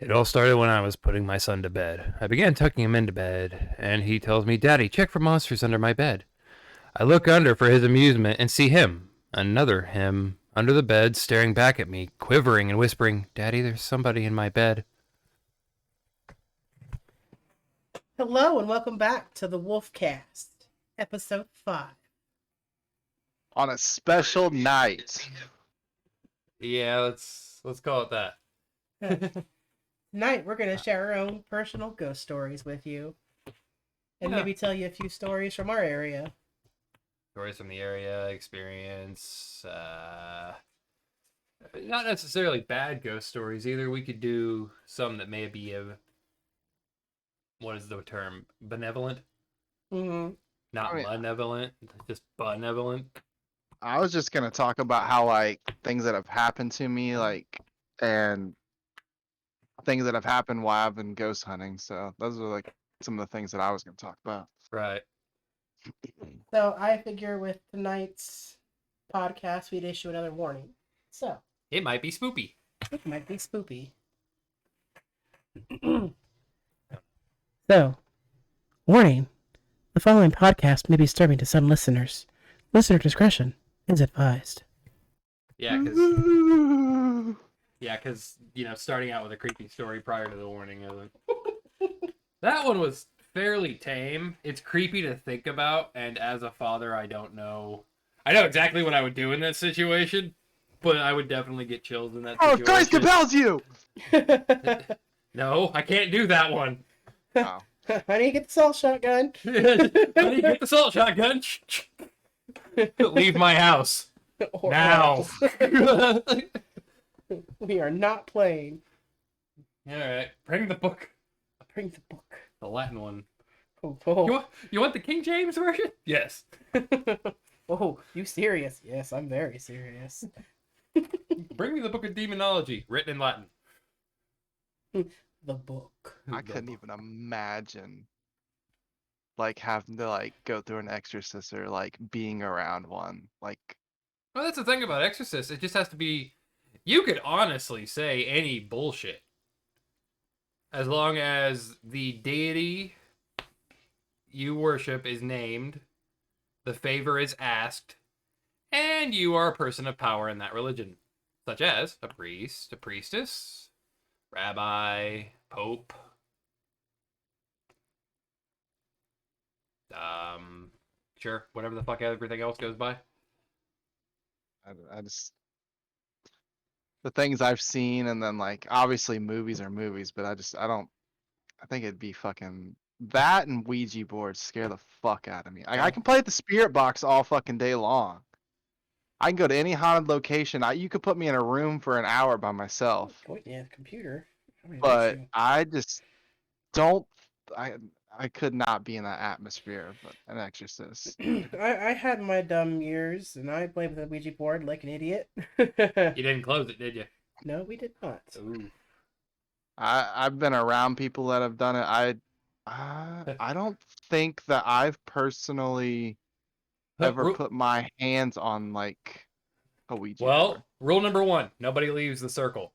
It all started when I was putting my son to bed. I began tucking him into bed, and he tells me, "Daddy, check for monsters under my bed." I look under for his amusement and see him, another him, under the bed, staring back at me, quivering and whispering, "Daddy, there's somebody in my bed." Hello and welcome back to the Wulf Cast, episode 5. On a special night. Yeah, let's call it that. Tonight we're going to share our own personal ghost stories with you and maybe tell you a few stories from our area. Stories from the area, experience, not necessarily bad ghost stories either. We could do some that may be what is the term? Benevolent? Mm-hmm. Not malevolent, just benevolent. I was just gonna talk about how things that have happened to me, and things that have happened while I've been ghost hunting. So those are some of the things that I was gonna talk about. Right. So I figure with tonight's podcast we'd issue another warning. So it might be spoopy. It might be spoopy. So, warning. The following podcast may be disturbing to some listeners. Listener discretion is advised. Yeah, because starting out with a creepy story prior to the warning isn't. That one was fairly tame. It's creepy to think about, and as a father, I don't know. I know exactly what I would do in that situation, but I would definitely get chills in that situation. Oh, Christ compels you! No, I can't do that one. Oh. Honey, get the salt shotgun. Honey, get the salt shotgun. Leave my house. Now. We are not playing. Alright, bring the book. Bring the book. The Latin one. Oh. You want the King James version? Yes. Oh, you serious? Yes, I'm very serious. Bring me the book of demonology, written in Latin. The book. I couldn't even imagine having to go through an exorcist or being around one. Well, that's the thing about exorcists. It just has to be. You could honestly say any bullshit, as long as the deity you worship is named, the favor is asked, and you are a person of power in that religion, such as a priest, a priestess, rabbi, pope. Sure, whatever the fuck everything else goes by. I just the things I've seen, and then obviously movies are movies, but I think it'd be fucking that, and Ouija boards scare the fuck out of me. I can play at the spirit box all fucking day long. I can go to any haunted location. You could put me in a room for an hour by myself. Point the computer. But I just don't. I could not be in that atmosphere, but an exorcist. I had my dumb years, and I played with a Ouija board like an idiot. You didn't close it, did you? No, we did not. Ooh. I've been around people that have done it. I don't think that I've personally ever put my hands on a Ouija board. Rule number 1: nobody leaves the circle.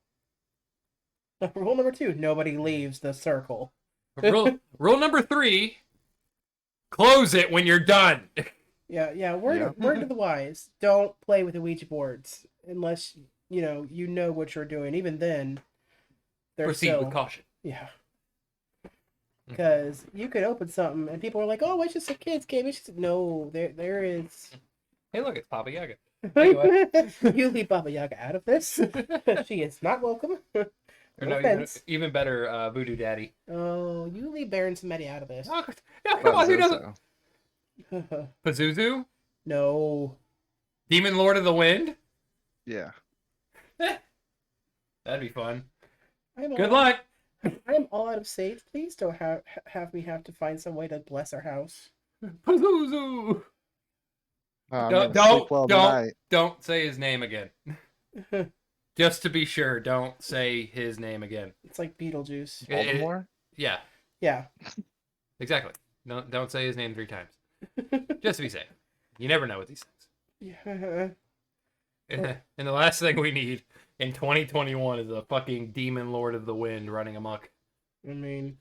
Rule number 2: nobody leaves the circle. Rule number 3: close it when you're done. Yeah. Word to the wise: don't play with the Ouija boards unless you know what you're doing. Even then, proceed with caution. Yeah. Because you could open something and people are like, "Oh, it's just a kid's game." It's just no. There is. Hey, look, it's Baba Yaga. You leave Baba Yaga out of this. She is not welcome. No, even better, Voodoo Daddy. Oh, you leave Baron Samedi out of this. Oh, yeah, come on, who doesn't? Pazuzu? No. Demon Lord of the Wind? Yeah. That'd be fun. Good luck! I'm all out of saves. Please don't have me have to find some way to bless our house. Pazuzu! Don't say his name again. Just to be sure, don't say his name again. It's like Beetlejuice. Voldemort? Yeah. Yeah. Exactly. Don't say his name 3 times. Just to be safe. You never know with these things. Yeah. And the last thing we need in 2021 is a fucking demon lord of the wind running amok. I mean,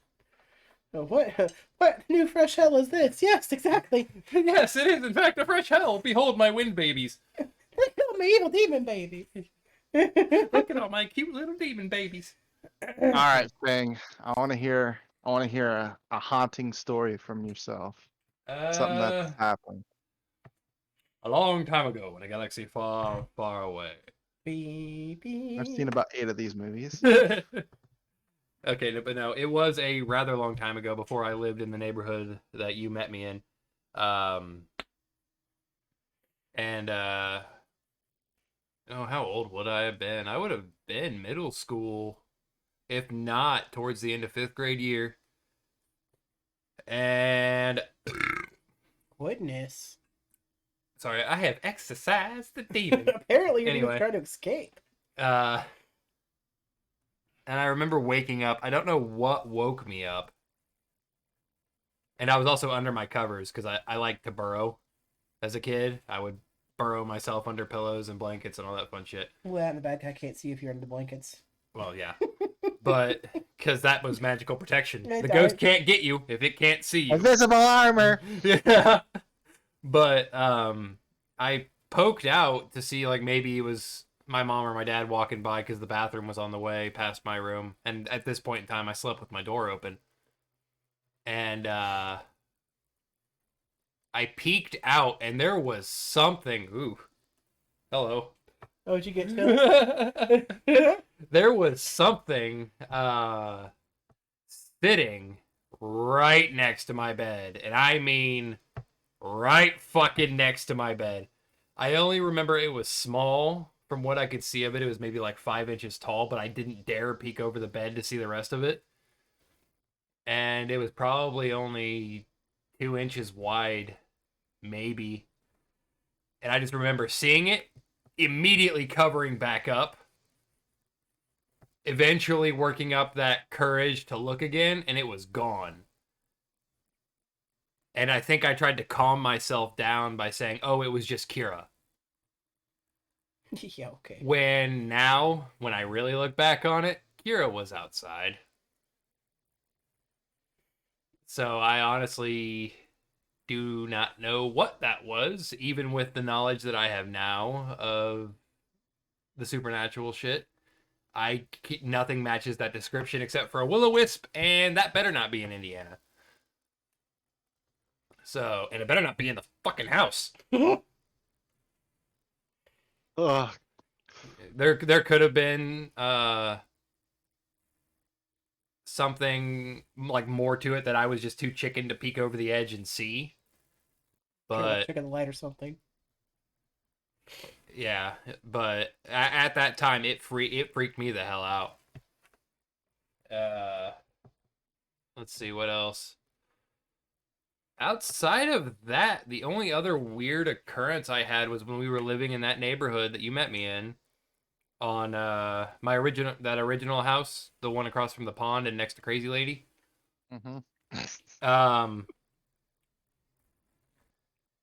what new fresh hell is this? Yes, exactly. Yes, it is in fact a fresh hell. Behold my wind babies. Look at my evil demon baby. Look at all my cute little demon babies. All right, Fang. I want to hear. A haunting story from yourself. Something that's happened. A long time ago in a galaxy far, far away. Baby. I've seen about 8 of these movies. Okay, but no, it was a rather long time ago before I lived in the neighborhood that you met me in. And oh, how old would I have been? I would have been middle school, if not towards the end of 5th grade year. And Goodness. sorry, I have exercised the demon. Apparently, you're Anyway. trying to escape. And I remember waking up. I don't know what woke me up. And I was also under my covers because I liked to burrow as a kid. I would burrow myself under pillows and blankets and all that fun shit. Well, in the back, I can't see if you're under the blankets. Well, yeah. But because that was magical protection. It The does. ghost can't get you if it can't see you. Invisible armor. Yeah. But I poked out to see like maybe it was my mom or my dad walking by because the bathroom was on the way past my room. And at this point in time, I slept with my door open. And I peeked out, and there was something. Ooh, hello. Oh, did you get to? There was something sitting right next to my bed, and I mean right fucking next to my bed. I only remember it was small. From what I could see of it, it was maybe like 5 inches tall, but I didn't dare peek over the bed to see the rest of it. And it was probably only 2 inches wide, maybe. And I just remember seeing it, immediately covering back up, eventually working up that courage to look again, and it was gone. And I think I tried to calm myself down by saying, oh, it was just Kira. Yeah, okay. When now, when I really look back on it, Kira was outside. So I honestly do not know what that was, even with the knowledge that I have now of the supernatural shit. Nothing matches that description except for a will-o-wisp, and that better not be in Indiana. So, and it better not be in the fucking house. Ugh. There could have been something like more to it that I was just too chicken to peek over the edge and see. But Check on the light or something. yeah, but at that time it freaked me the hell out. Let's see what else. Outside of that, the only other weird occurrence I had was when we were living in that neighborhood that you met me in, on my original house, the one across from the pond and next to Crazy Lady. Mm-hmm.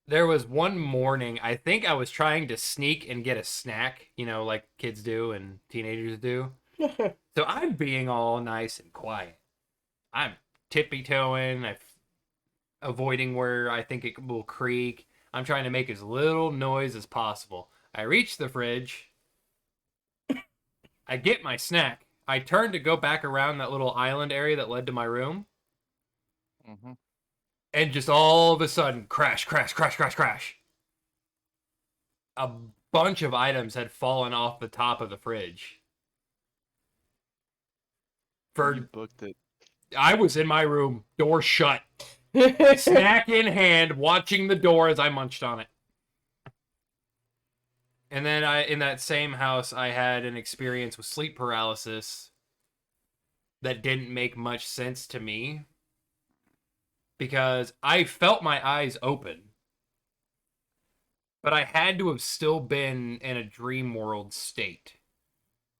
There was one morning, I think I was trying to sneak and get a snack, you know, like kids do and teenagers do. So I'm being all nice and quiet. I'm tippy-toeing, avoiding where I think it will creak. I'm trying to make as little noise as possible. I reach the fridge. I get my snack. I turn to go back around that little island area that led to my room. Mm-hmm. And just all of a sudden, crash, crash, crash, crash, crash. A bunch of items had fallen off the top of the fridge. You booked it. I was in my room, door shut, snack in hand, watching the door as I munched on it. And then in that same house, I had an experience with sleep paralysis that didn't make much sense to me because I felt my eyes open, but I had to have still been in a dream world state.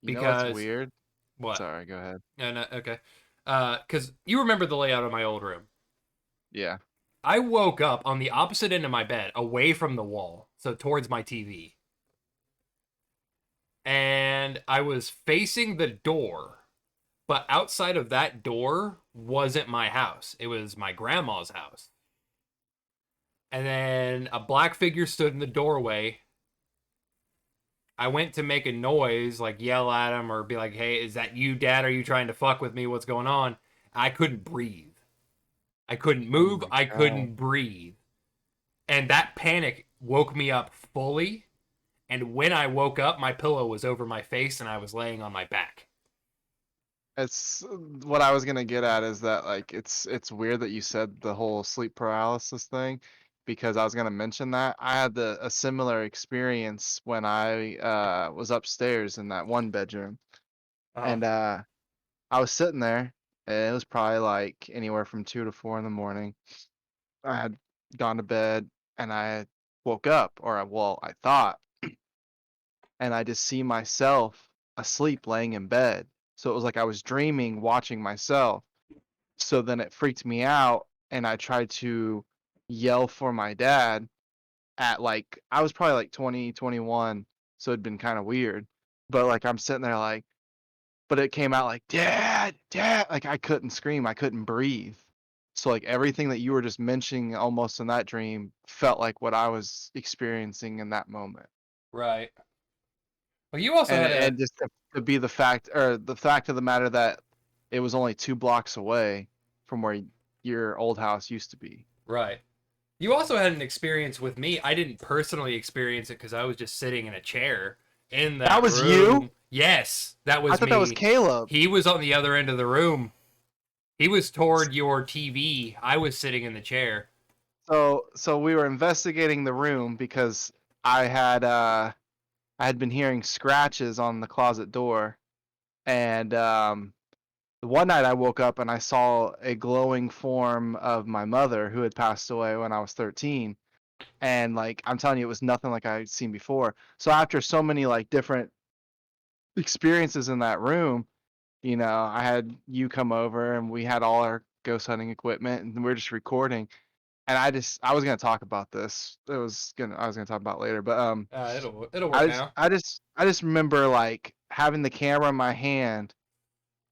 You know Because what's weird? what? Sorry, go ahead. No, okay. Because you remember the layout of my old room. Yeah. I woke up on the opposite end of my bed, away from the wall, so towards my TV. And and I was facing the door, but outside of that door wasn't my house. It was my grandma's house. And then a black figure stood in the doorway. I went to make a noise, like yell at him or be like, "Hey, is that you, Dad? Are you trying to fuck with me? What's going on?" I couldn't breathe. I couldn't Oh move. my I god. couldn't breathe. And that panic woke me up fully. And when I woke up, my pillow was over my face and I was laying on my back. It's what I was gonna get at is that like it's weird that you said the whole sleep paralysis thing because I was gonna mention that I had a similar experience when I was upstairs in that one bedroom Uh, and I was sitting there and it was probably like anywhere from 2 to 4 in the morning. I had gone to bed and I woke up well I thought and I just see myself asleep laying in bed. So it was like I was dreaming watching myself. So then it freaked me out and I tried to yell for my dad at like I was probably like 20, 21, so it'd been kind of weird. But like I'm sitting there like but it came out like dad, dad, like I couldn't scream, I couldn't breathe. So like everything that you were just mentioning almost in that dream felt like what I was experiencing in that moment. right. Well, you also And had a and just to be the fact or the fact of the matter that it was only 2 blocks away from where your old house used to be. right. You also had an experience with me. I didn't personally experience it because I was just sitting in a chair in That that was you? room. Yes, that I was thought that was me. Caleb. He was on the other end of the room. He was toward your TV. I was sitting in the chair. So we were investigating the room because I had been hearing scratches on the closet door and one night I woke up and I saw a glowing form of my mother who had passed away when I was 13 and like I'm telling you it was nothing like I'd seen before. So after so many like different experiences in that room, you know, I had you come over and we had all our ghost hunting equipment and we are just recording. And I was gonna talk about this. I was gonna talk about it later, but It'll work now. I just remember like having the camera in my hand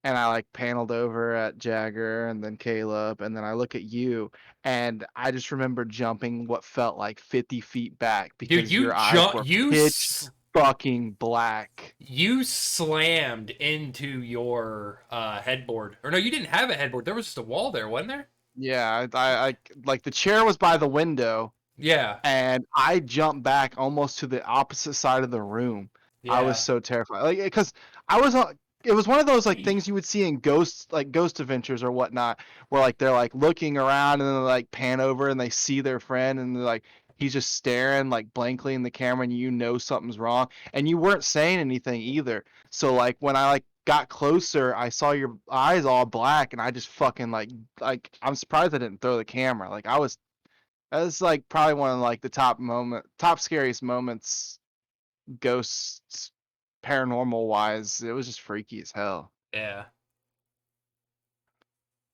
and I like paneled over at Jagger and then Caleb and then I look at you and I just remember jumping what felt like 50 feet back Dude, because your eyes were pitch fucking black. you slammed into your headboard. Or no, you didn't have a headboard. There was just a wall there, wasn't there? Yeah, I like the chair was by the window Yeah. and I jumped back almost to the opposite side of the room. I was Yeah. so terrified, like because I was on. It was one of those like things you would see in ghosts, like Ghost Adventures or whatnot, where like they're like looking around and then they like pan over and they see their friend and they're like he's just staring like blankly in the camera and you know something's wrong and you weren't saying anything either. So like when I like got closer, I saw your eyes all black and I just fucking like I'm surprised I didn't throw the camera. Like I was that's like probably one of like the top scariest moments, ghosts, paranormal wise. It was just freaky as hell. Yeah.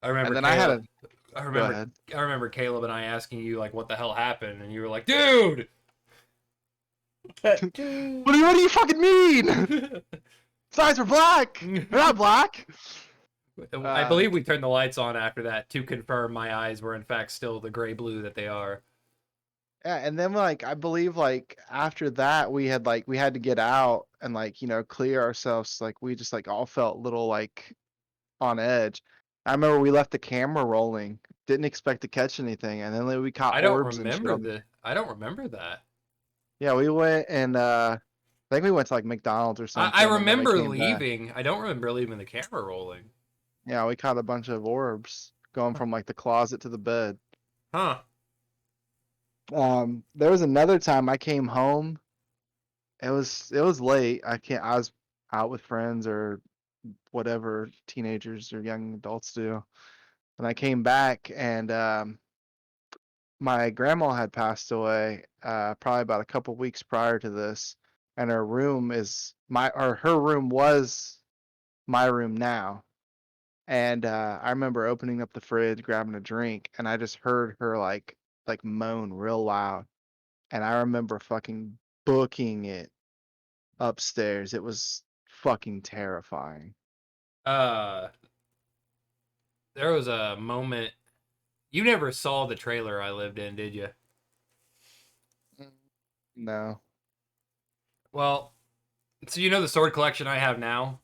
I And remember then I had Caleb. a I go remember. ahead. I remember Caleb and I asking you like, "What the hell happened?" And you were like, "Dude." What do you fucking mean? His eyes were black. They're not black. I Uh, believe we turned the lights on after that to confirm my eyes were in fact still the gray blue that they are. yeah, and then like I believe like after that we had to get out and like you know clear ourselves. Like we just like all felt little like on edge. I remember we left the camera rolling, didn't expect to catch anything, and then like, we caught orbs and shit on the. I don't remember that. Yeah, we went and I think we went to like McDonald's or I something, and then we remember came back. leaving. I don't remember leaving the camera rolling. Yeah, we caught a bunch of orbs going from like the closet to the bed. Huh. There was another time I came home. It was late. I was out with friends or whatever teenagers or young adults do. And I came back and my grandma had passed away probably about a couple weeks prior to this, and her room was my room now. And I remember opening up the fridge, grabbing a drink, and I just heard her like moan real loud. And I remember fucking booking it upstairs. It was fucking terrifying. There was a moment. You never saw the trailer I lived in, did you? No. Well, so you know the sword collection I have now?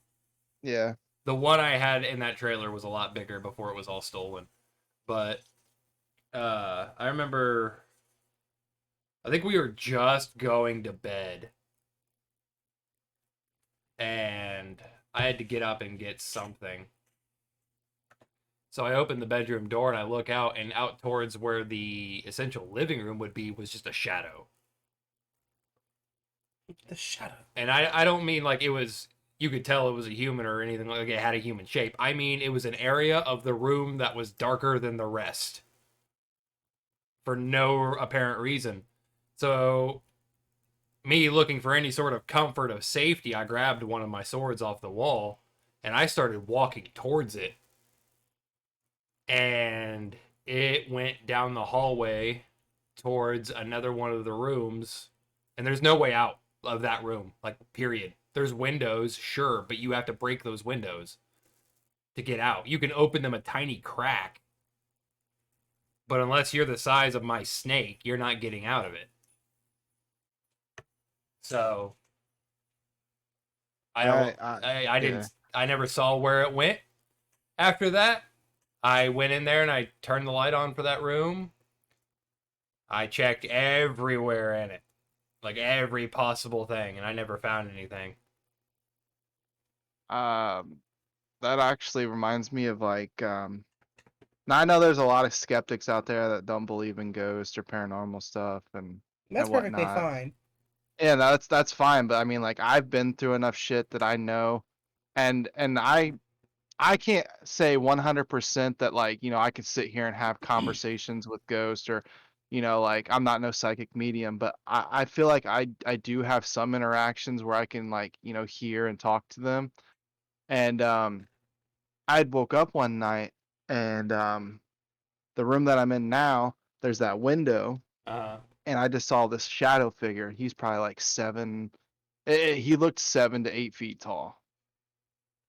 Yeah. The one I had in that trailer was a lot bigger before it was all stolen. But I remember I think we were just going to bed and I had to get up and get something. So I opened the bedroom door and I look out, and out towards where the essential living room would be was just a shadow. The shadow. And I don't mean like it was, you could tell it was a human or anything, like it had a human shape. I mean it was an area of the room that was darker than the rest for no apparent reason. So me looking for any sort of comfort of safety, I grabbed one of my swords off the wall and I started walking towards it. And it went down the hallway towards another one of the rooms. And there's no way out of that room, like, period. There's windows, sure, but you have to break those windows to get out. You can open them a tiny crack, but unless you're the size of my snake, you're not getting out of it. So I don't. I yeah. didn't. I never saw where it went. After that, I went in there and I turned the light on for that room. I checked everywhere in it, like every possible thing, and I never found anything. Um, that actually reminds me of like now I know there's a lot of skeptics out there that don't believe in ghosts or paranormal stuff That's and perfectly whatnot. fine. Yeah, that's fine, but I mean like I've been through enough shit that I know and I can't say 100% that like, I could sit here and have conversations with ghosts or like I'm not no psychic medium, but I feel like I do have some interactions where I can like, hear and talk to them. And I'd woke up one night and the room that I'm in now, there's that window Uh, and I just saw this shadow figure. He's probably like he looked 7 to 8 feet tall.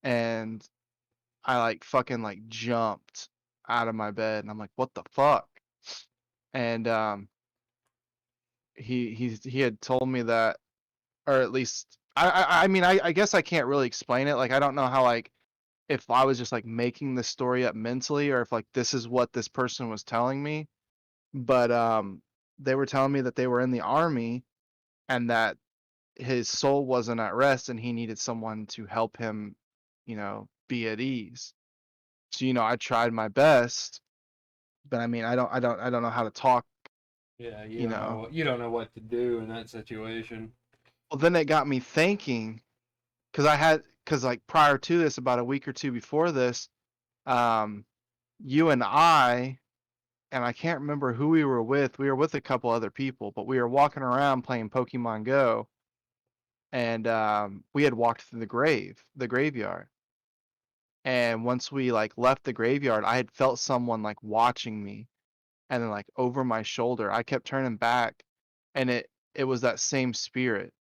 And I like fucking like jumped out of my bed and I'm like, what the fuck? And he had told me that, or at least I mean I guess I can't really explain it. Like I don't know how like if I was just like making the story up mentally or if like this is what this person was telling me. But they were telling me that they were in the army and that his soul wasn't at rest and he needed someone to help him, be at ease. So, I tried my best, but I mean, I don't know how to talk, yeah, you know. you don't know what to do in that situation. Well, then it got me thinking, because like prior to this, about a week or two before this, um, you and I can't remember who we were with. We were with a couple other people, but we were walking around playing Pokemon Go, and we had walked through the graveyard. And once we like left the graveyard, I had felt someone like watching me, and then like over my shoulder, I kept turning back, and it was that same spirit.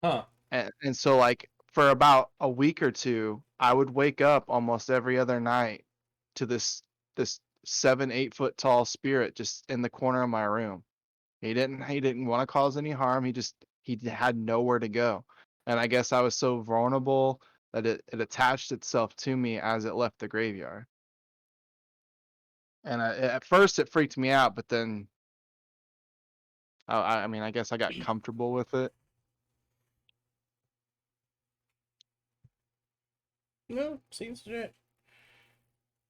Huh. And so like for about a week or two, I would wake up almost every other night to this 7, 8 foot tall spirit just in the corner of my room. He didn't want to cause any harm. He had nowhere to go. And I guess I was so vulnerable that it attached itself to me as it left the graveyard. And at first it freaked me out, but then I mean I guess I got comfortable with it. No, seems legit.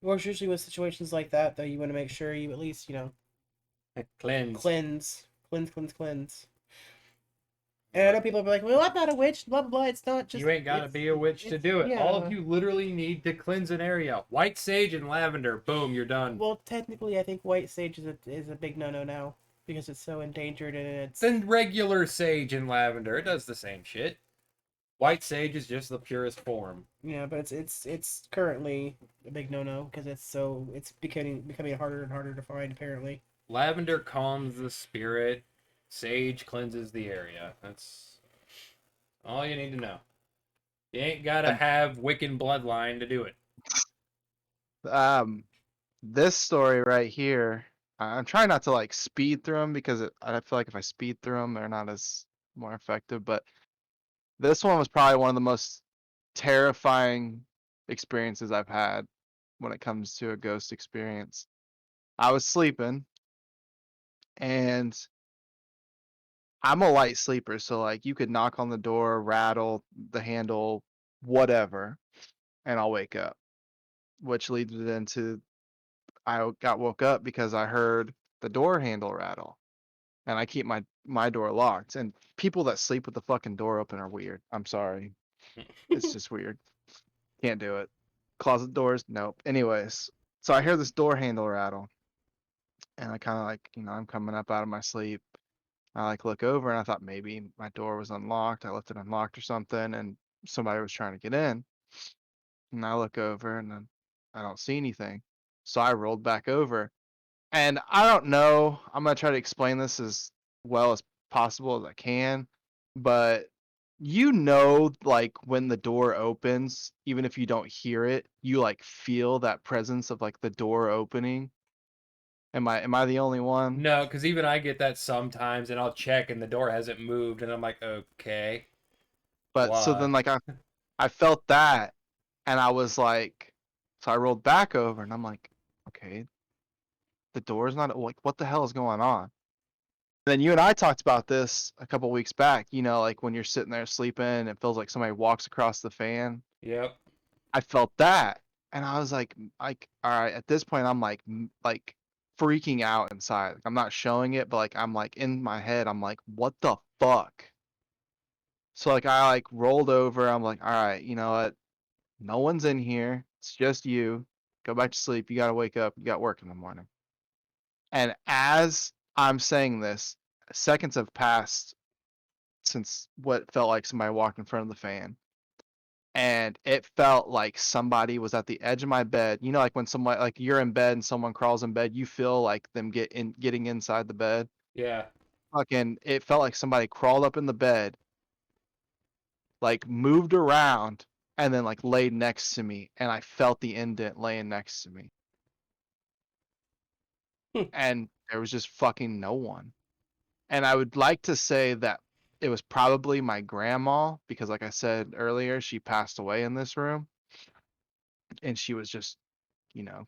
Or usually with situations like that, though, you want to make sure you at least, Cleanse. cleanse. And I know people will be like, well, I'm not a witch, blah, blah, blah. It's not just. You ain't gotta be a witch to do it. All of you literally need to cleanse an area. White sage and lavender. Boom, you're done. Well, technically, I think white sage is a big no-no now because it's so endangered and it's. Then regular sage and lavender. It does the same shit. White sage is just the purest form. Yeah, but it's currently a big no-no because it's becoming harder and harder to find apparently. Lavender calms the spirit. Sage cleanses the area. That's all you need to know. You ain't gotta have Wiccan bloodline to do it. This story right here, I'm trying not to like speed through them because I feel like if I speed through them, they're not as more effective. But this one was probably one of the most terrifying experiences I've had when it comes to a ghost experience. I was sleeping, and I'm a light sleeper, so like you could knock on the door, rattle the handle, whatever, and I'll wake up. Which leads it into got woke up because I heard the door handle rattle, and I keep my door locked. And people that sleep with the fucking door open are weird. I'm sorry, it's just weird. Can't do it. Closet doors, nope. Anyways, so I hear this door handle rattle, and I kind of like, I'm coming up out of my sleep. I like look over, and I thought maybe my door was unlocked. I left it unlocked or something, and somebody was trying to get in. And I look over, and then I don't see anything. So I rolled back over. And I don't know, I'm gonna try to explain this as well as possible as I can, but like when the door opens, even if you don't hear it, you like feel that presence of like the door opening. Am I the only one? No, because even I get that sometimes, and I'll check, and the door hasn't moved, and I'm like, okay, But so then what? like I felt that, and I was like, so I rolled back over, and I'm like, okay, the door's not like, what the hell is going on? Then you and I talked about this a couple weeks back. Like when you're sitting there sleeping, it feels like somebody walks across the fan. Yep. I felt that, and I was like, all right. At this point, I'm like freaking out inside. Like, I'm not showing it, but like I'm like in my head, I'm like, what the fuck? So like I like rolled over. I'm like, all right, you know what? No one's in here. It's just you. Go back to sleep. You gotta wake up. You got work in the morning. And as I'm saying this, seconds have passed since what felt like somebody walked in front of the fan. And it felt like somebody was at the edge of my bed. Like when someone like you're in bed and someone crawls in bed, you feel like them getting inside the bed. Yeah. Fucking it felt like somebody crawled up in the bed, like moved around, and then like laid next to me, and I felt the indent laying next to me. Hmm. And there was just fucking no one. And I would like to say that it was probably my grandma because like I said earlier, she passed away in this room, and she was just,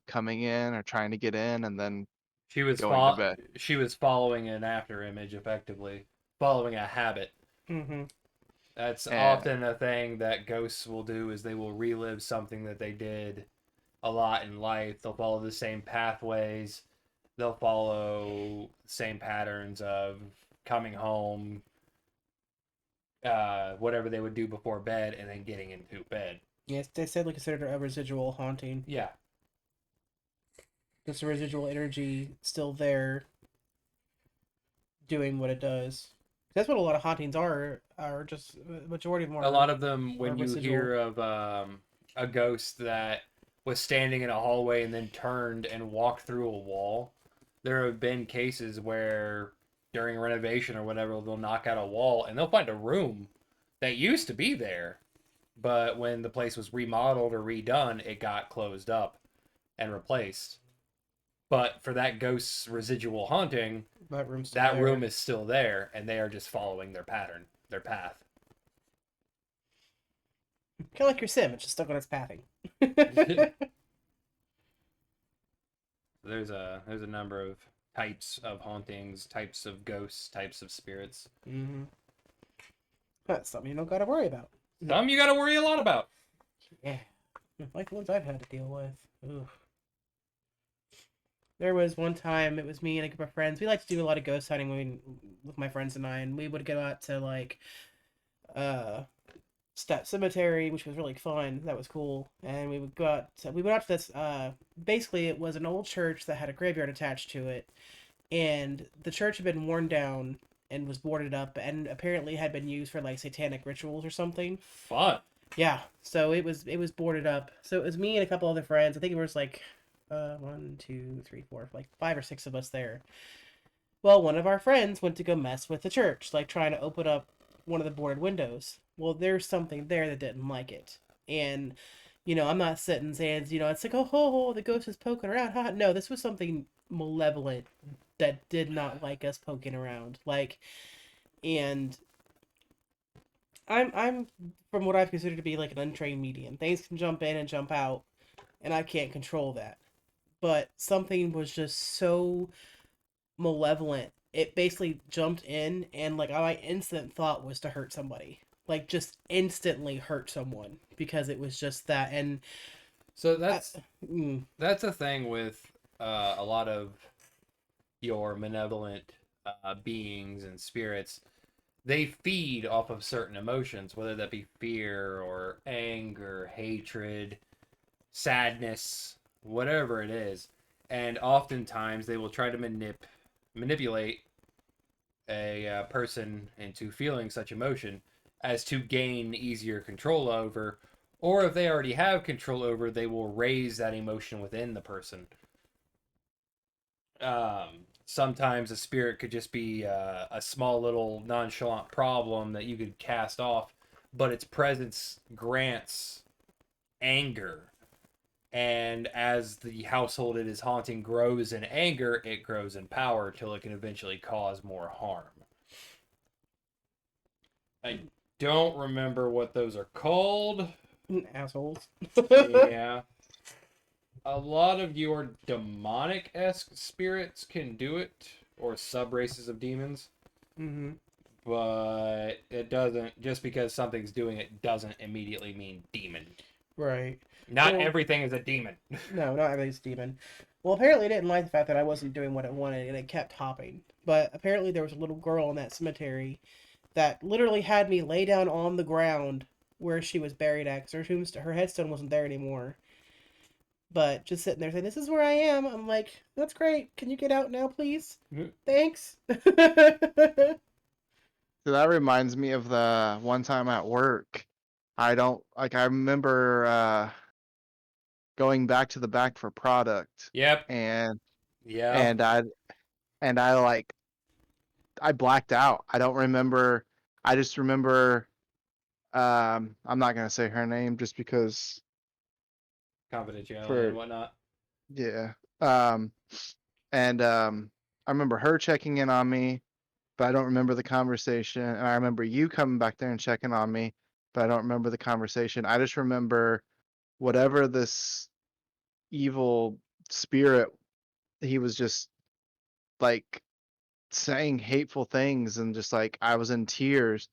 coming in or trying to get in and then going to bed. She was following an after image, effectively following a habit. Mm-hmm. That's And often a thing that ghosts will do, is they will relive something that they did a lot in life. They'll follow the same pathways. They'll follow the same patterns of coming home, whatever they would do before bed, and then getting into bed. Yes, they said like considered a residual haunting. Yeah. Just a residual energy still there, doing what it does. That's what a lot of hauntings are just majority of them A are lot of them, when you residual. hear of a ghost that was standing in a hallway and then turned and walked through a wall, there have been cases where during renovation or whatever, they'll knock out a wall and they'll find a room that used to be there, but when the place was remodeled or redone, it got closed up and replaced. But for that ghost's residual haunting, That room's still that there. room is still there, and they are just following their pattern, their path. Kind of like your sim, it's just stuck on its pathing. There's a number of types of hauntings, types of ghosts, types of spirits. Mm-hmm. That's something you don't got to worry about. Some you got to worry a lot about. Yeah, like the ones I've had to deal with. Oof. There was one time, it was me and a group of friends. We like to do a lot of ghost hunting with my friends and I, and we would go out to like uh Step Cemetery, which was really fun. That was cool. And we would go out we went out to this basically it was an old church that had a graveyard attached to it. And the church had been worn down and was boarded up and apparently had been used for like satanic rituals or something. Fun. Yeah. So it was boarded up. So it was me and a couple other friends. I think it was like one, two, three, four, like 5 or 6 of us there. Well, one of our friends went to go mess with the church, like trying to open up one of the boarded windows. well, there's something there that didn't like it. And, I'm not sitting saying, it's like, oh, the ghost is poking around. No, this was something malevolent that did not like us poking around. Like, and I'm from what I've considered to be like an untrained medium. Things can jump in and jump out, and I can't control that. But something was just so malevolent. It basically jumped in, and like my instant thought was to hurt somebody. Like just instantly hurt someone because it was just that. And So I, that's mm, that's a thing with a lot of your malevolent beings and spirits. They feed off of certain emotions, whether that be fear or anger, hatred, sadness, whatever it is. And oftentimes they will try to manipulate a person into feeling such emotion as to gain easier control over, or if they already have control over, they will raise that emotion within the person. Sometimes a spirit could just be a small little nonchalant problem that you could cast off, but its presence grants anger. And as the household it is haunting grows in anger, it grows in power till it can eventually cause more harm. I don't remember what those are called. assholes. Yeah. A lot of your demonic esque spirits can do it, or sub races of demons, hmm but it doesn't, just because something's doing it doesn't immediately mean demon. Right. Not Well, everything is a demon. no, not everything's demon. Well, apparently it didn't like the fact that I wasn't doing what it wanted, and it kept hopping. But apparently there was a little girl in that cemetery that literally had me lay down on the ground where she was buried at, because her headstone wasn't there anymore. But just sitting there saying, "This is where I am." I'm like, "That's great. Can you get out now, please? Thanks." So that reminds me of the one time at work. I don't like. I remember going back to the back for product, Yep. and Yeah. and I and I like I blacked out. I don't remember. I just remember. I'm not gonna say her name just because Confidentiality and for whatnot. yeah. Um, and I remember her checking in on me, but I don't remember the conversation. And I remember you coming back there and checking on me, but I don't remember the conversation. I just remember whatever this evil spirit, he was just like saying hateful things, and just like I was in tears.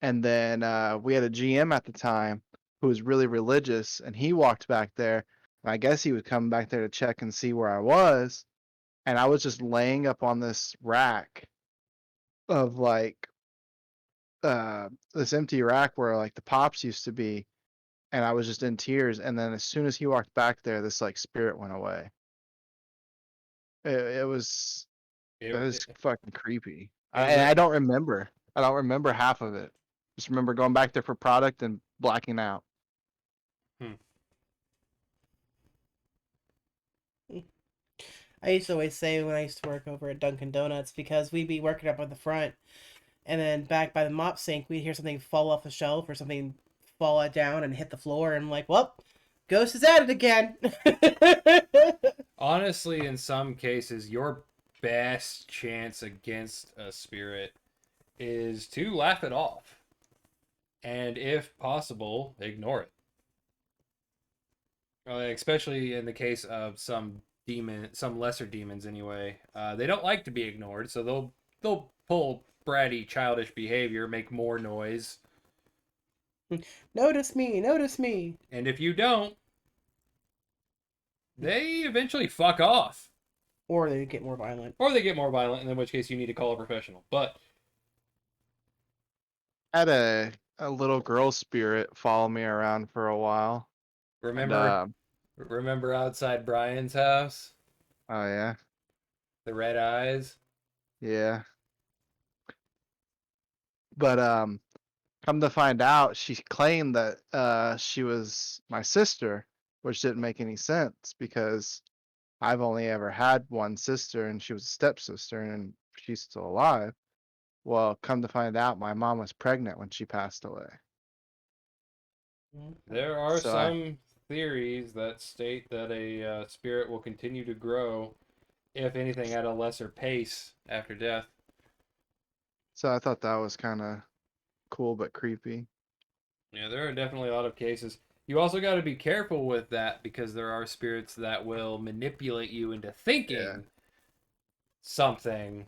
And then we had a GM at the time who was really religious, and he walked back there. And I guess he was coming back there to check and see where I was. And I was just laying up on this rack of like this empty rack where like the pops used to be, and I was just in tears. And then as soon as he walked back there, this like spirit went away. It was It, It was it, fucking creepy. it And re- I don't remember. I don't remember half of it. Just remember going back there for product and blacking out. hmm. I used to always say when I used to work over at Dunkin' Donuts, because we'd be working up at the front, and then back by the mop sink, we'd hear something fall off the shelf or something fall down and hit the floor, and I'm like, well, ghost is at it again. Honestly, in some cases, your best chance against a spirit is to laugh it off, and if possible, ignore it. Especially in the case of some demon, some lesser demons anyway. They don't like to be ignored, so they'll pull bratty, childish behavior, make more noise, Notice me, notice me. and if you don't, they eventually fuck off, Or they get more violent. or they get more violent, in which case you need to call a professional. But I had a little girl spirit follow me around for a while. And remember, remember outside Brian's house, oh yeah. the red eyes. Yeah. But come to find out, she claimed that she was my sister, which didn't make any sense because I've only ever had one sister, and she was a stepsister, and she's still alive. Well, come to find out, my mom was pregnant when she passed away. There are So some theories that state that a spirit will continue to grow, if anything, at a lesser pace after death. so I thought that was kind of cool but creepy. Yeah, there are definitely a lot of cases. You also got to be careful with that because there are spirits that will manipulate you into Yeah. thinking something.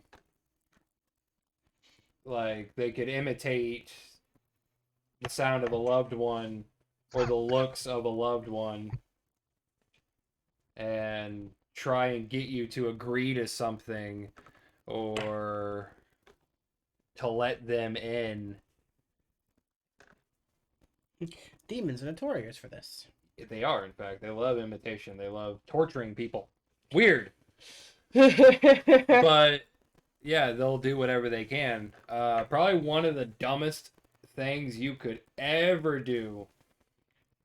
Like they could imitate the sound of a loved one or the looks of a loved one and try and get you to agree to something or to let them in. Demons are notorious for this. They are, in fact. They love imitation. They love torturing people. Weird. But yeah, they'll do whatever they can. Probably one of the dumbest things you could ever do,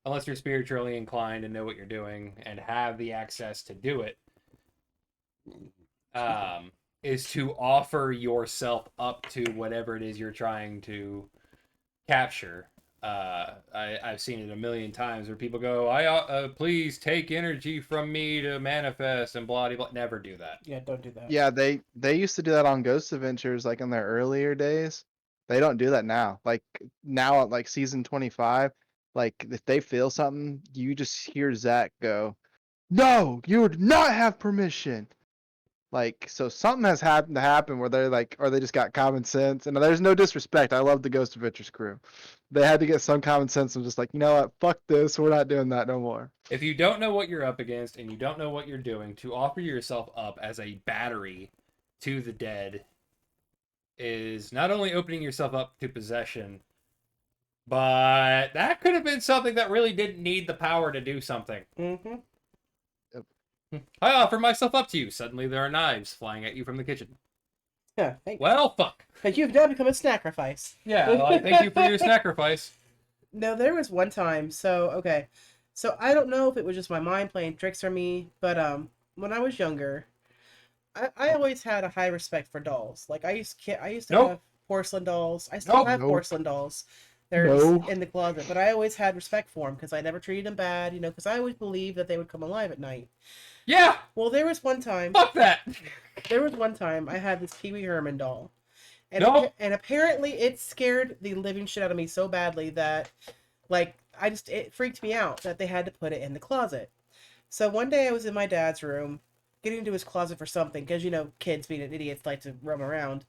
unless you're spiritually inclined and know what you're doing and have the access to do it, is to offer yourself up to whatever it is you're trying to capture. I've seen it a million times where people go, please take energy from me to manifest and blah, blah, blah. Never do that. Yeah, don't do that. Yeah, they used to do that on Ghost Adventures, like in their earlier days. They don't do that now. Like now, at like season 25, like if they feel something, you just hear Zach go, "No, you would not have permission." Like, so something has happened to happen where they're like, or they just got common sense. And there's no disrespect. I love the Ghost Adventures crew. They had to get some common sense and just like, you know what, fuck this. We're not doing that no more. If you don't know what you're up against and you don't know what you're doing, to offer yourself up as a battery to the dead is not only opening yourself up to possession, but that could have been something that really didn't need the power to do something. Mm-hmm. I offer myself up to you. Suddenly there are knives flying at you from the kitchen. Yeah, thank you. Well, fuck. But you've now become a sacrifice. Yeah, well, thank you for your sacrifice. No, there was one time. So I don't know if it was just my mind playing tricks on me, but when I was younger, I always had a high respect for dolls. Like I used to Nope. have porcelain dolls. I still Nope. have Nope. porcelain dolls. They're No. in the closet, but I always had respect for them because I never treated them bad, because I always believed that they would come alive at night. Yeah, Well, there was one time fuck that. I had this Pee Wee Herman doll. And Nope. and apparently it scared the living shit out of me so badly that like it freaked me out that they had to put it in the closet. So one day I was in my dad's room getting into his closet for something because kids being idiots like to roam around.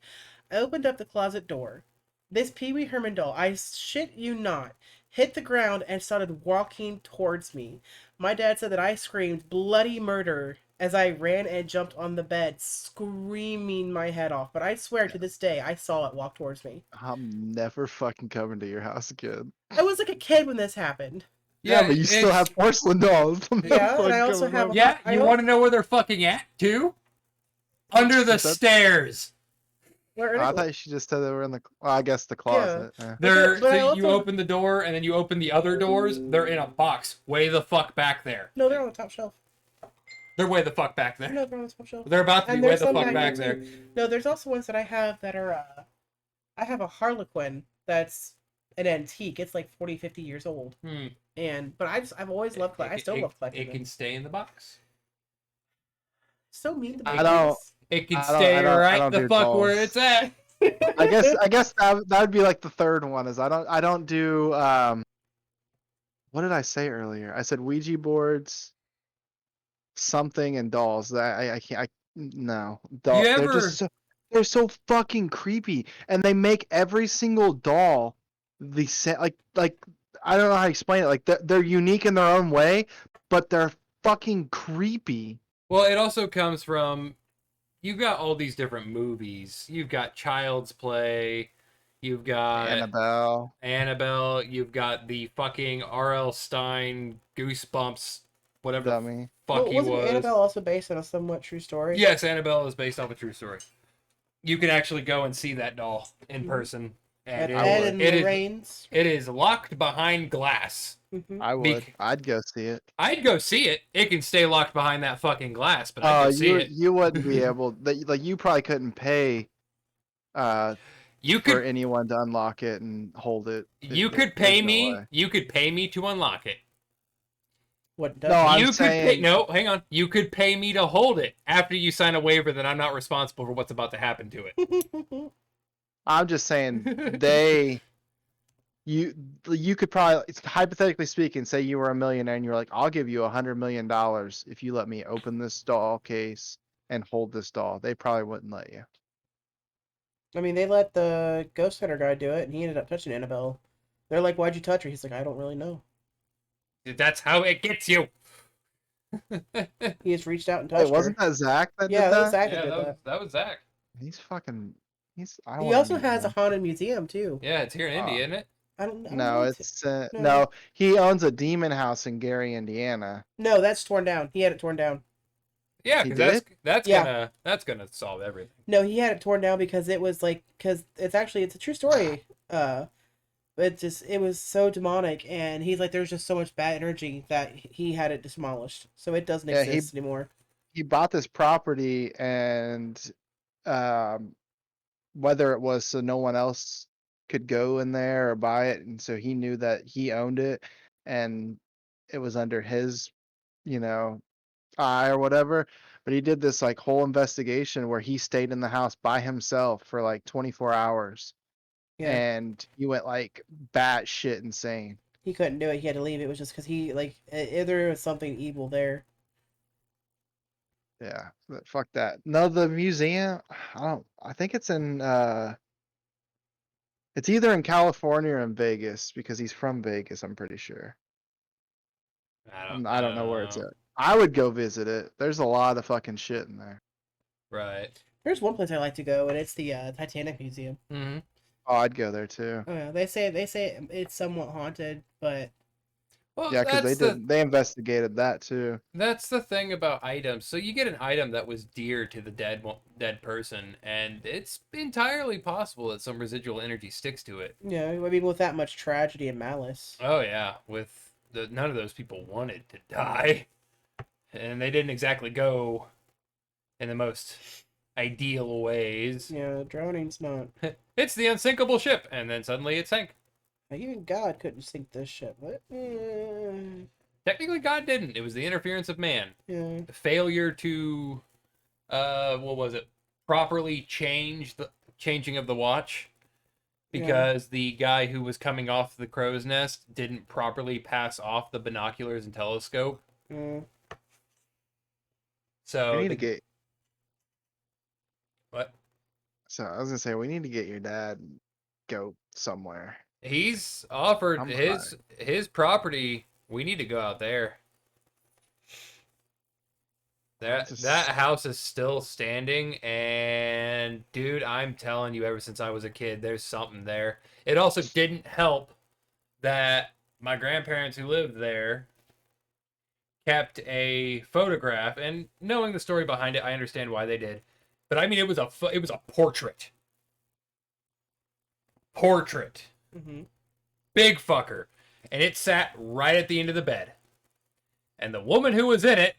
I opened up the closet door. This Pee Wee Herman doll, I shit you not, hit the ground and started walking towards me. My dad said that I screamed bloody murder as I ran and jumped on the bed, screaming my head off. But I swear to this day, I saw it walk towards me. I'm never fucking coming to your house again. I was like a kid when this happened. Yeah, but you still it's- have porcelain dolls. I'm never Yeah, and I fucking also coming have over. Yeah, I you al- want to know where they're fucking at, too? Under the That's- stairs. Where I thought she just said they were in the. Well, I guess the closet. Yeah. They're but I so you also- open the door and then you open the other doors. They're in a box, way the fuck back there. No, they're on the top shelf. They're way the fuck back there. No, they're on the top shelf. They're about to be And way there's the some fuck back back there, there. No, there's also ones that I have that are I have a Harlequin that's an antique. It's like 40, 50 years old. Hmm. But I've always loved I still love collecting It them. can stay in the box. So mean to I babies. don't- It can I don't- stay I don't- I right don't the do fuck where dolls. it's at. I guess that would be like the third one. Is I don't do What did I say earlier? I said Ouija boards, something, and dolls. I can't. No. You They're ever- just they're so fucking creepy, and they make every single doll the same. Like I don't know how to explain it. Like they're unique in their own way, but they're fucking creepy. Well, it also comes from you've got all these different movies. You've got Child's Play. You've got Annabelle, You've got the fucking R.L. Stein Goosebumps, whatever the dummy. fuck he Wasn't was. Annabelle also based on a somewhat true story? Yes, Annabelle is based off a true story. You can actually go and see that doll in person. At And Ed and it is Lorraine's. it is locked behind glass. Mhm. I would. I'd go see it. I'd go see it. It can stay locked behind that fucking glass, but I'd go see it. You wouldn't be able. Like you probably couldn't pay. You for could anyone to unlock it and hold it. you could There's pay no me. way. You could pay me to unlock it. What No, does I'm You could pay. saying- No, hang on. You could pay me to hold it after you sign a waiver that I'm not responsible for what's about to happen to it. it? I'm just saying you could probably, hypothetically speaking, say you were a millionaire and you're like, I'll give you $100 million if you let me open this doll case and hold this doll. They probably wouldn't let you. I mean, they let the ghost hunter guy do it, and he ended up touching Annabelle. They're like, "Why'd you touch her?" He's like, "I don't really know." That's how it gets you. He just reached out and Wait, touched wasn't her. that Zach that Yeah, did that was that? Zach Yeah, that did that was that. that was Zach. He's fucking. I He wanna also meet has a him. haunted museum too. Yeah, it's here in India, isn't it? I don't No, know. it's No. no. He owns a demon house in Gary, Indiana. No, that's torn down. He had it torn down. Yeah, He because that's Yeah. gonna solve everything. No, he had it torn down because it was like because it's a true story. It was so demonic, and he's like, there's just so much bad energy that he had it demolished, so it doesn't Yeah, exist anymore. he bought this property and um whether it was so no one else could go in there or buy it, and so he knew that he owned it and it was under his, you know, eye or whatever. But he did this like whole investigation where he stayed in the house by himself for like 24 hours Yeah, and he went like batshit insane. he couldn't do it. He had to leave. It was just because he like there was something evil there. Yeah, but fuck that. No, the museum, I think it's in it's either in California or in Vegas because he's from Vegas, I'm pretty sure. I don't know where it's know. at. I would go visit it. There's a lot of fucking shit in there. Right. There's one place I like to go, and it's the Titanic Museum. Mm-hmm. Oh, I'd go there too. Oh yeah, they say it's somewhat haunted, but Well, Yeah, because they investigated that too. that's the thing about items. So you get an item that was dear to the dead person, and it's entirely possible that some residual energy sticks to it. yeah, I mean with that much tragedy and malice. Oh yeah, none of those people wanted to die, and they didn't exactly go in the most ideal ways. Yeah, drowning's not. It's the unsinkable ship, and then suddenly it sank. Like, even God couldn't sink this ship, but Technically, God didn't. It was the interference of man. yeah, The failure to, what was it? Properly change the changing of the watch, because the guy who was coming off the crow's nest didn't properly pass off the binoculars and telescope. yeah. So We need to get. what? So I was gonna say we need to get your dad and go somewhere. He's offered I'm his property. We need to go out there. That house is still standing, and dude, I'm telling you, ever since I was a kid, there's something there. It also didn't help that my grandparents who lived there kept a photograph, and knowing the story behind it, I understand why they did. But I mean, it was a portrait. Mm-hmm. Big fucker. And it sat right at the end of the bed. And the woman who was in it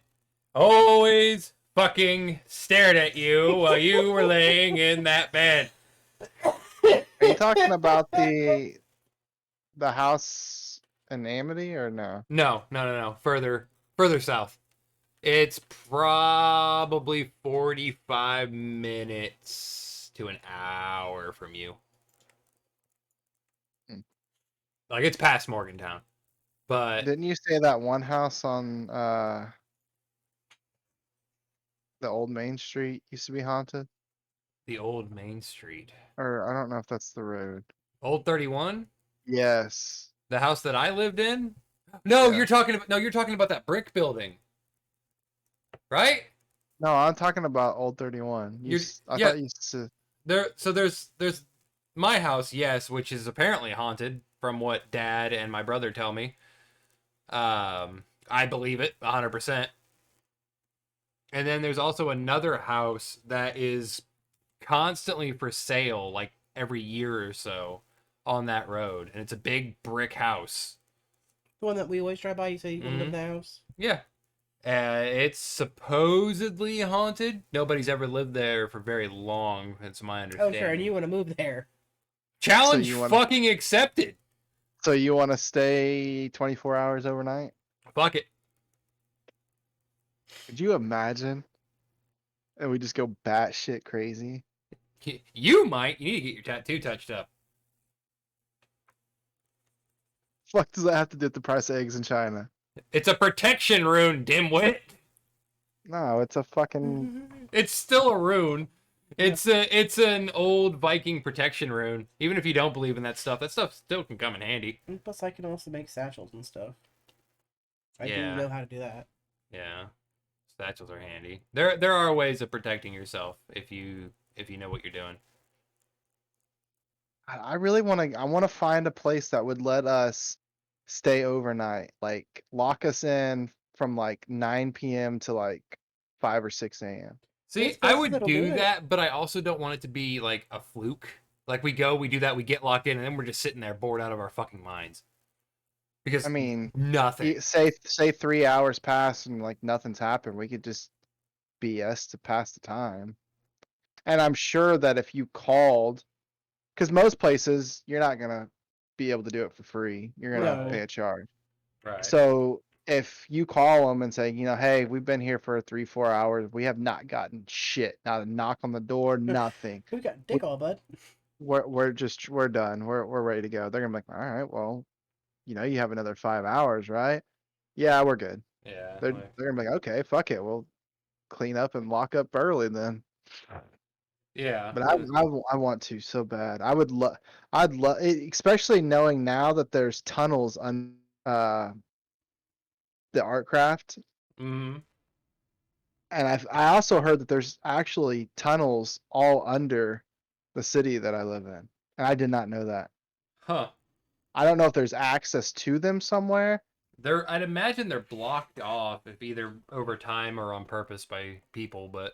always fucking stared at you while you were laying in that bed. Are you talking about the house in Amity or no? No. Further south. It's probably 45 minutes to an hour from you. Like, it's past Morgantown. But Didn't you say that one house on the old Main Street used to be haunted? the old Main Street. Or I don't know if that's the road. Old 31? Yes. The house that I lived in? No, Yeah. you're talking about that brick building. Right? No, I'm talking about Old 31. I thought you said. There's my house, yes, which is apparently haunted from what Dad and my brother tell me. I believe it 100%. And then there's also another house that is constantly for sale, like every year or so, on that road, and it's a big brick house. The one that we always drive by. You say you live in the house. Yeah. It's supposedly haunted. Nobody's ever lived there for very long. That's my Oh, understanding. sure, and you want to move there. Challenge you wanna- fucking accepted. So you want to stay 24 hours overnight? Fuck it. Could you imagine? And we just go batshit crazy. You might. You need to get your tattoo touched up. Fuck does that have to do with the price of eggs in China? It's a protection rune, dimwit. No, it's a fucking. It's still a rune. It's an old Viking protection rune. Even if you don't believe in that stuff still can come in handy. Plus, I can also make satchels and stuff. I do Yeah. know how to do that. Yeah. Satchels are handy. There are ways of protecting yourself if you know what you're doing. I really want to. I want to find a place that would let us stay overnight. Like lock us in from like 9 p.m. to like 5 or 6 a.m. See, There's I places would that'll do do it. that, but I also don't want it to be like a fluke. Like we go, we do that, we get locked in, and then we're just sitting there bored out of our fucking minds. Because I mean, nothing. say 3 hours pass and like nothing's happened. We could just BS to pass the time. And I'm sure that if you called, because most places you're not gonna be able to do it for free. You're gonna have to pay No. a charge. Right. So if you call them and say, hey, we've been here for 3-4 hours, we have not gotten shit, not a knock on the door, nothing. We got dick all, bud. We're done. We're ready to go. They're gonna be like, all right, well, you have another 5 hours, right? Yeah, we're good. Yeah. They're like- they're gonna be like, okay, fuck it, we'll clean up and lock up early then. yeah. But I want to so bad. I'd love, especially knowing now that there's tunnels on the art craft. Mm-hmm. And I also heard that there's actually tunnels all under the city that I live in. And I did not know that. Huh. I don't know if there's access to them somewhere. I'd imagine they're blocked off, if either over time or on purpose by people, but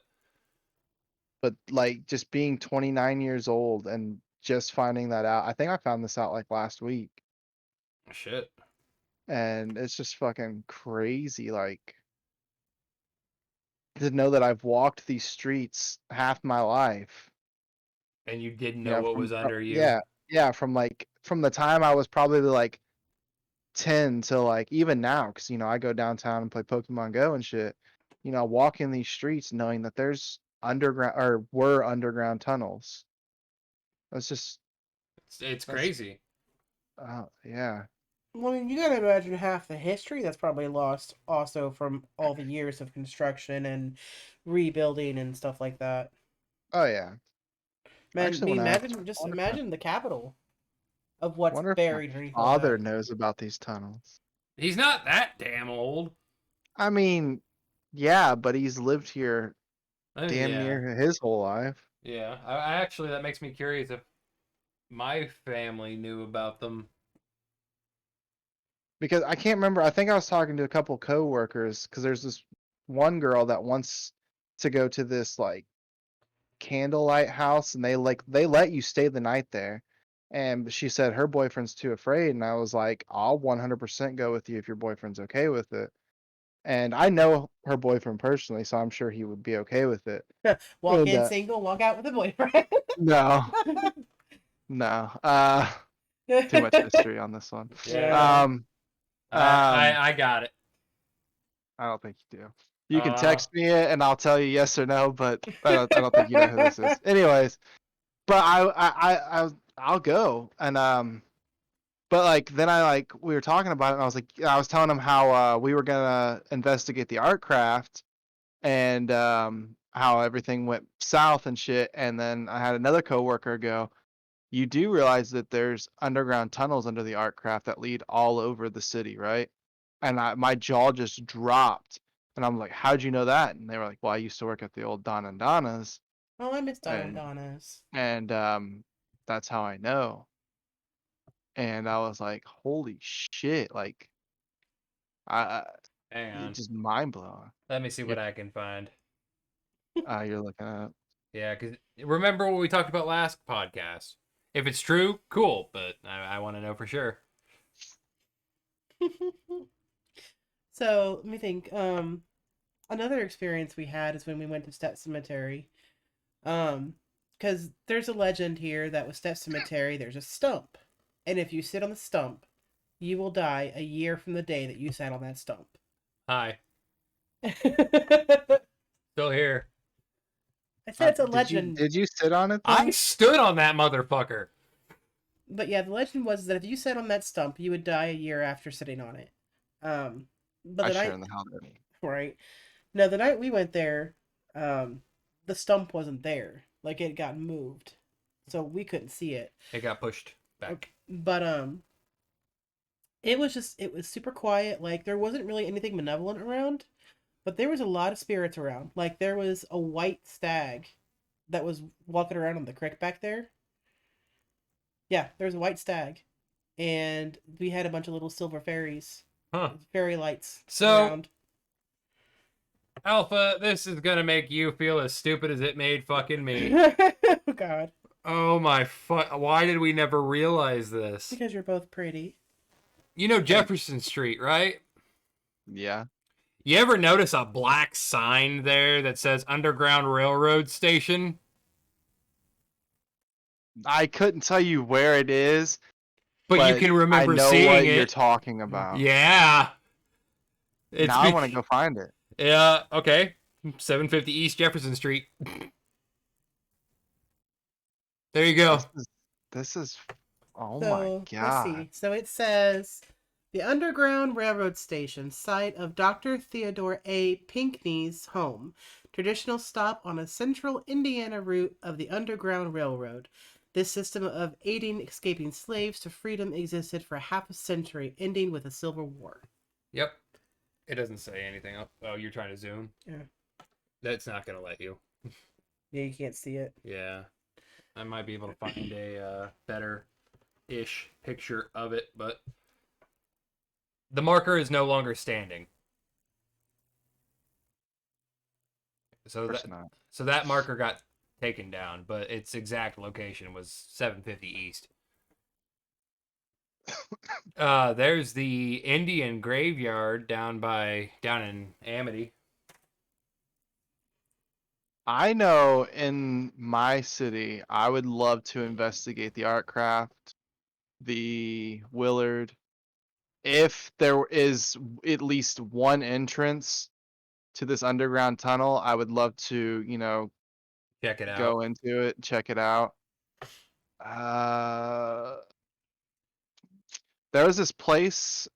But like just being 29 years old and just finding that out. I think I found this out like last week. shit. And it's just fucking crazy. Like to know that I've walked these streets half my life. And you didn't know what was under you. Yeah, from the time I was probably like 10 to like even now, because I go downtown and play Pokemon Go and shit. Walking these streets knowing that there's underground or were underground tunnels. That's just It's that's crazy. yeah. Well, I mean, you gotta imagine half the history that's probably lost also from all the years of construction and rebuilding and stuff like that. Oh yeah. Man, Actually, when I asked, imagine the capital of what's wonder if my buried underneath all father that. knows about these tunnels. He's not that damn old. I mean, yeah, but he's lived here damn Yeah. near his whole life. Yeah. I actually, that makes me curious if my family knew about them. Because I can't remember. I think I was talking to a couple coworkers because there's this one girl that wants to go to this like candlelight house and they let you stay the night there. And she said her boyfriend's too afraid, and I was like, I'll 100% go with you if your boyfriend's okay with it. And I know her boyfriend personally, so I'm sure he would be okay with it. Walk And, in single, walk out with a boyfriend. no, no, too much history on this one. Yeah. I got it. I don't think you do. You can Uh, text me it and I'll tell you yes or no, but I don't think you know who this is. Anyways, but I'll go and but like then we were talking about it and I was telling him how we were gonna investigate the art craft and how everything went south and shit, and then I had another coworker go, you do realize that there's underground tunnels under the art craft that lead all over the city, right? And my jaw just dropped. And I'm like, how'd you know that? And they were like, well, I used to work at the old Don and Donna's. Oh, I miss Don and And Donna's. and that's how I know. And I was like, holy shit, like I hang on. it's just mind blowing. Let me see what I can find. You're looking at Yeah, because remember what we talked about last podcast. If it's true, cool, but I want to know for sure. So let me think. Another experience we had is when we went to Stet Cemetery. because there's a legend here that with Step Cemetery, there's a stump. And if you sit on the stump, you will die a year from the day that you sat on that stump. Hi. I Still here. said it's a Did you legend. did you sit on it? I Though? stood on that motherfucker. But yeah, the legend was that if you sat on that stump, you would die a year after sitting on it. But I the sure night, in the hell didn't. right? No, the night we went there, the stump wasn't there. Like it had gotten moved, so we couldn't see it. It got pushed back. But it was super quiet. Like there wasn't really anything malevolent around, but there was a lot of spirits around. Like there was a white stag that was walking around on the creek back there. Yeah, there was a white stag, and we had a bunch of little silver fairies, Huh. fairy lights So- around. Alpha, this is gonna make you feel as stupid as it made fucking me. Oh God, Oh my why did we never realize this? because you're both pretty. You know Jefferson Street, right? Yeah. You ever notice a black sign there that says Underground Railroad Station? I couldn't tell you where it is, But you can remember I know seeing what it. you're talking about. Yeah. It's Now I want to go find it. Yeah, okay. 750 East Jefferson Street. There you go. This is oh So, my let's god. see. So it says the Underground Railroad Station, site of Dr. Theodore A. Pinckney's home, traditional stop on a central Indiana route of the Underground Railroad. This system of aiding escaping slaves to freedom existed for half a century, ending with the Civil War. Yep. It doesn't say anything. Oh, you're trying to zoom? Yeah. That's not going to let you. Yeah, you can't see it. Yeah. I might be able to find a better-ish picture of it, but the marker is no longer standing. So Of course that not. so that marker got taken down, but its exact location was 750 East. There's the Indian graveyard down in Amity. I know in my city, I would love to investigate the art craft, the Willard. If there is at least one entrance to this underground tunnel, I would love to, Check it out. go into it, check it out. There was this place.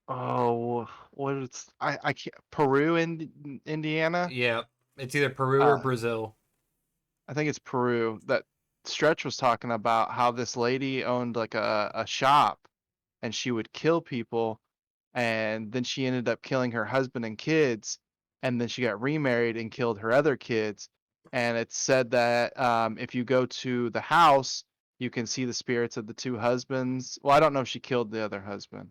Oh, what is I can't Peru in Indiana? Yeah, it's either Peru or Brazil. I think it's Peru that Stretch was talking about how this lady owned like a shop and she would kill people and then she ended up killing her husband and kids and then she got remarried and killed her other kids. And it's said that if you go to the house, you can see the spirits of the two husbands. Well, I don't know if she killed the other husband.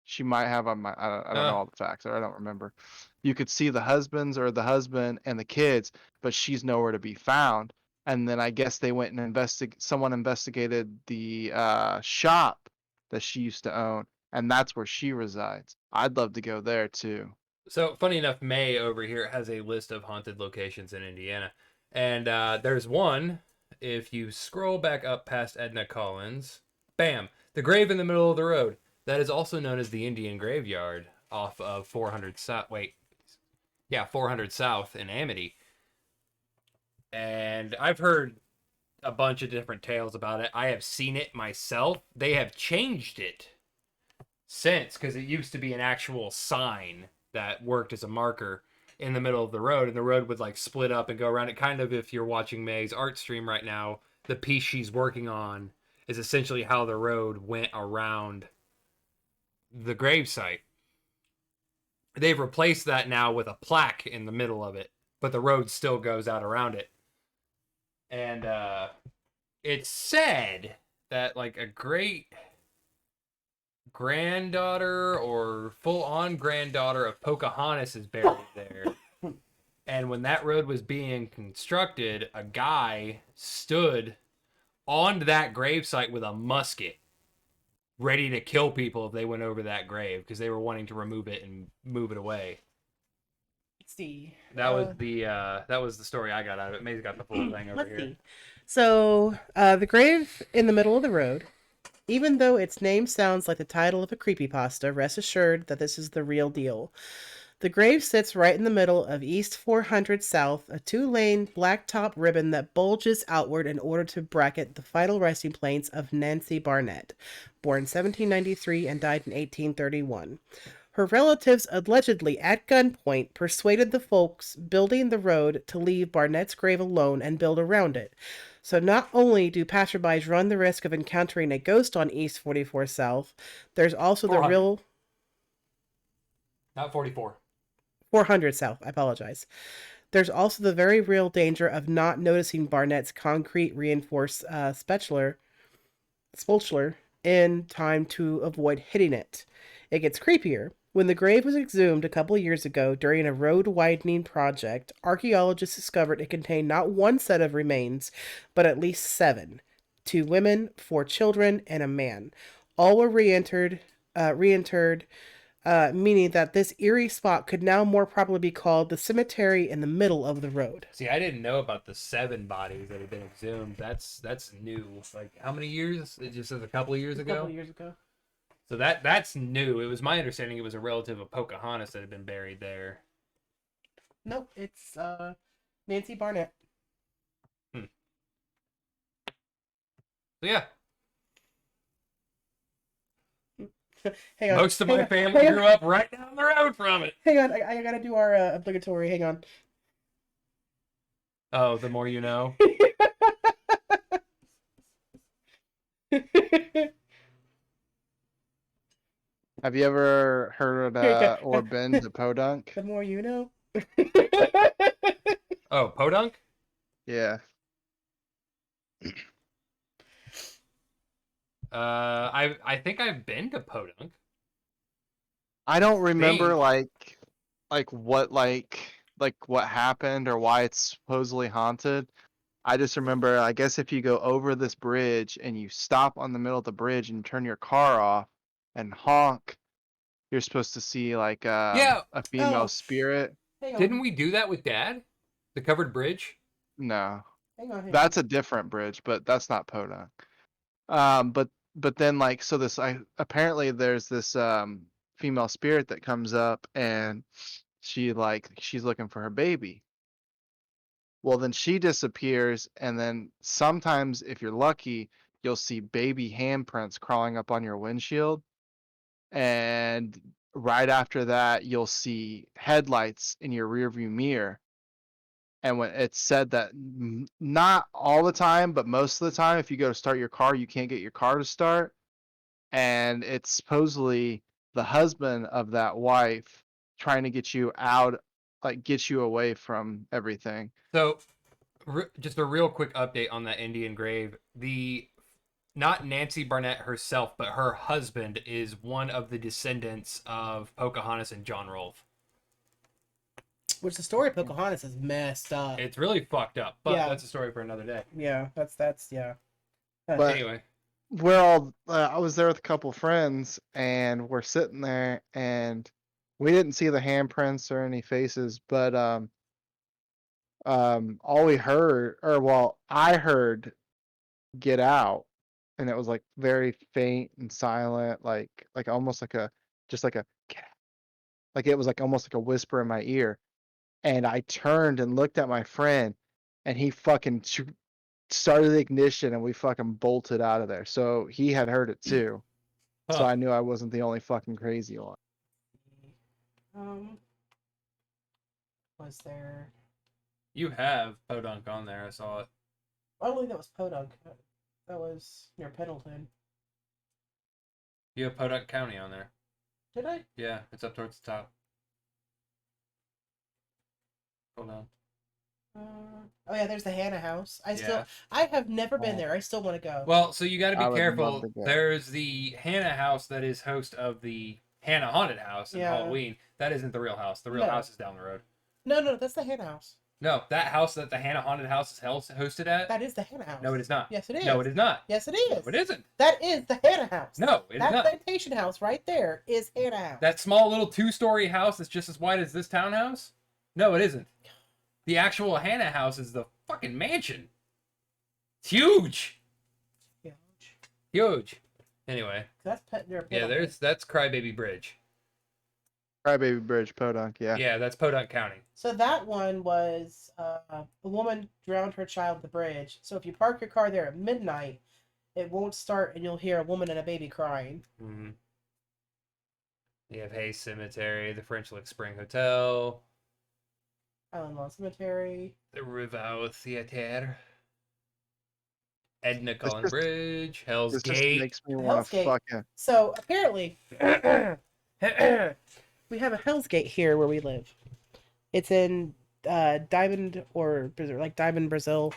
She might have on my I don't know all the facts or I don't remember. You could see the husbands or the husband and the kids, but she's nowhere to be found. And then I guess they went and someone investigated the shop that she used to own, and that's where she resides. I'd love to go there too. So, funny enough, May over here has a list of haunted locations in Indiana. And there's one, if you scroll back up past Edna Collins, bam, the grave in the middle of the road. That is also known as the Indian Graveyard off of 400 South. 400 South in Amity. And I've heard a bunch of different tales about it. I have seen it myself. They have changed it since, because it used to be an actual sign that worked as a marker in the middle of the road, and the road would like split up and go around it. Kind of, if you're watching May's art stream right now, the piece she's working on is essentially how the road went around the gravesite. They've replaced that now with a plaque in the middle of it, but the road still goes out around it. And it's said that like a great granddaughter or full-on granddaughter of Pocahontas is buried there. And when that road was being constructed, a guy stood on that gravesite with a musket, ready to kill people if they went over that grave, because they were wanting to remove it and move it away. Let's see. That was the story I got out of it. May's got the full thing over Let's here. see. So, the grave in the middle of the road. Even though its name sounds like the title of a creepypasta, rest assured that this is the real deal. The grave sits right in the middle of East 400 South, a 2-lane blacktop ribbon that bulges outward in order to bracket the final resting place of Nancy Barnett, born 1793 and died in 1831. Her relatives allegedly, at gunpoint, persuaded the folks building the road to leave Barnett's grave alone and build around it. So not only do passerbys run the risk of encountering a ghost on East 44 South, there's also the 400. real... Not 44. 400 South, I apologize. There's also the very real danger of not noticing Barnett's concrete reinforced spatula in time to avoid hitting it. It gets creepier. When the grave was exhumed a couple years ago during a road widening project, archaeologists discovered it contained not one set of remains, but at least 7. 2 women, 4 children, and a man. All were reinterred, meaning that this eerie spot could now more probably be called the cemetery in the middle of the road. See, I didn't know about the 7 bodies that had been exhumed. That's new. Like, how many years? It just says a couple of years ago. A couple years ago. So that's new. It was my understanding it was a relative of Pocahontas that had been buried there. Nope, it's Nancy Barnett. So yeah. Hang on. Most of my family grew up right down the road from it. Hang on, I gotta do our obligatory. Hang on. Oh, the more you know. Have you ever heard or been to Podunk? The more you know. Oh, Podunk? Yeah. I think I've been to Podunk. I don't remember Think. what happened or why it's supposedly haunted. I just remember, I guess if you go over this bridge and you stop on the middle of the bridge and turn your car off and honk, you're supposed to see like Yeah. a female Oh. spirit. Hang on. Didn't we do that with Dad? The covered bridge? No, Hang on. that's a different bridge, but that's not Podunk. But then like so this apparently there's this female spirit that comes up and she's looking for her baby. Well, then she disappears, and then sometimes if you're lucky, you'll see baby handprints crawling up on your windshield. And right after that, you'll see headlights in your rearview mirror. And when it's said that not all the time, but most of the time, if you go to start your car, you can't get your car to start. And it's supposedly the husband of that wife trying to get you out, like get you away from everything. So, just a real quick update on that Indian grave. Not Nancy Barnett herself, but her husband is one of the descendants of Pocahontas and John Rolfe. Which the story of Pocahontas is messed up. It's really fucked up, but Yeah. that's a story for another day. Yeah, that's yeah. But Anyway, I was there with a couple friends, and we're sitting there, and we didn't see the handprints or any faces, but all we heard, I heard "Get Out," and it was like very faint and silent, like almost like a just like a "Get out." Like it was like almost like a whisper in my ear. And I turned and looked at my friend, and he fucking started the ignition, and we fucking bolted out of there. So he had heard it too. So I knew I wasn't the only fucking crazy one. Was there? You have Podunk on there. I saw it. I don't believe that was Podunk. That was near Pendleton. You have Podunk County on there. Did I? Yeah, it's up towards the top. Hold on. Oh yeah, there's the Hannah house. Yeah. I have never been there. I still want to go. Well, so you got to I be would careful. love to go. There's the Hannah house that is host of the Hannah Haunted House in Yeah. Halloween. That isn't the real house. The real No. house is down the road. No, that's the Hannah house. No, that house that the Hannah Haunted House is hosted at. That is the Hannah house. No, it is not. Yes, it is. No, it is not. Yes, it is. No, it isn't. That is the Hannah house. No, it is that not. plantation house right there is Hannah house. That small little 2-story house that's just as wide as this townhouse. No, it isn't. The actual Hannah house is the fucking mansion. It's huge. Yeah. Huge. Anyway, That's pet near. yeah, that's Crybaby Bridge. Crybaby Bridge, Podunk, yeah. Yeah, that's Podunk County. So that one was a woman drowned her child at the bridge. So if you park your car there at midnight, it won't start, and you'll hear a woman and a baby crying. Mm-hmm. You have Hayes Cemetery, the French Lick Spring Hotel, Island Lawn Cemetery. the Rivaux Theater, Edna This Cullen just- Bridge, Hell's This just Gate. makes me want Hell's to Gate. fucking. So apparently, we have a Hell's Gate here where we live. It's in Diamond or like Diamond, Brazil.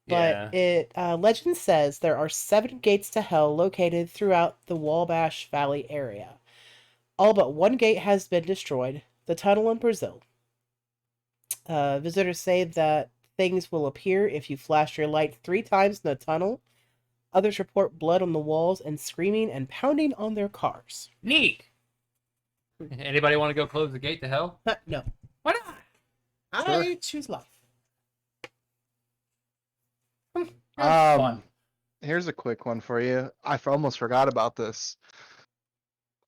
But it legend says there are 7 gates to hell located throughout the Wabash Valley area. All but one gate has been destroyed, the tunnel in Brazil. Visitors say that things will appear if you flash your light 3 times in the tunnel. Others report blood on the walls and screaming and pounding on their cars. Neat. Anybody want to go close the gate to hell? No. Why not? I choose life. Fun. Here's a quick one for you. Almost forgot about this.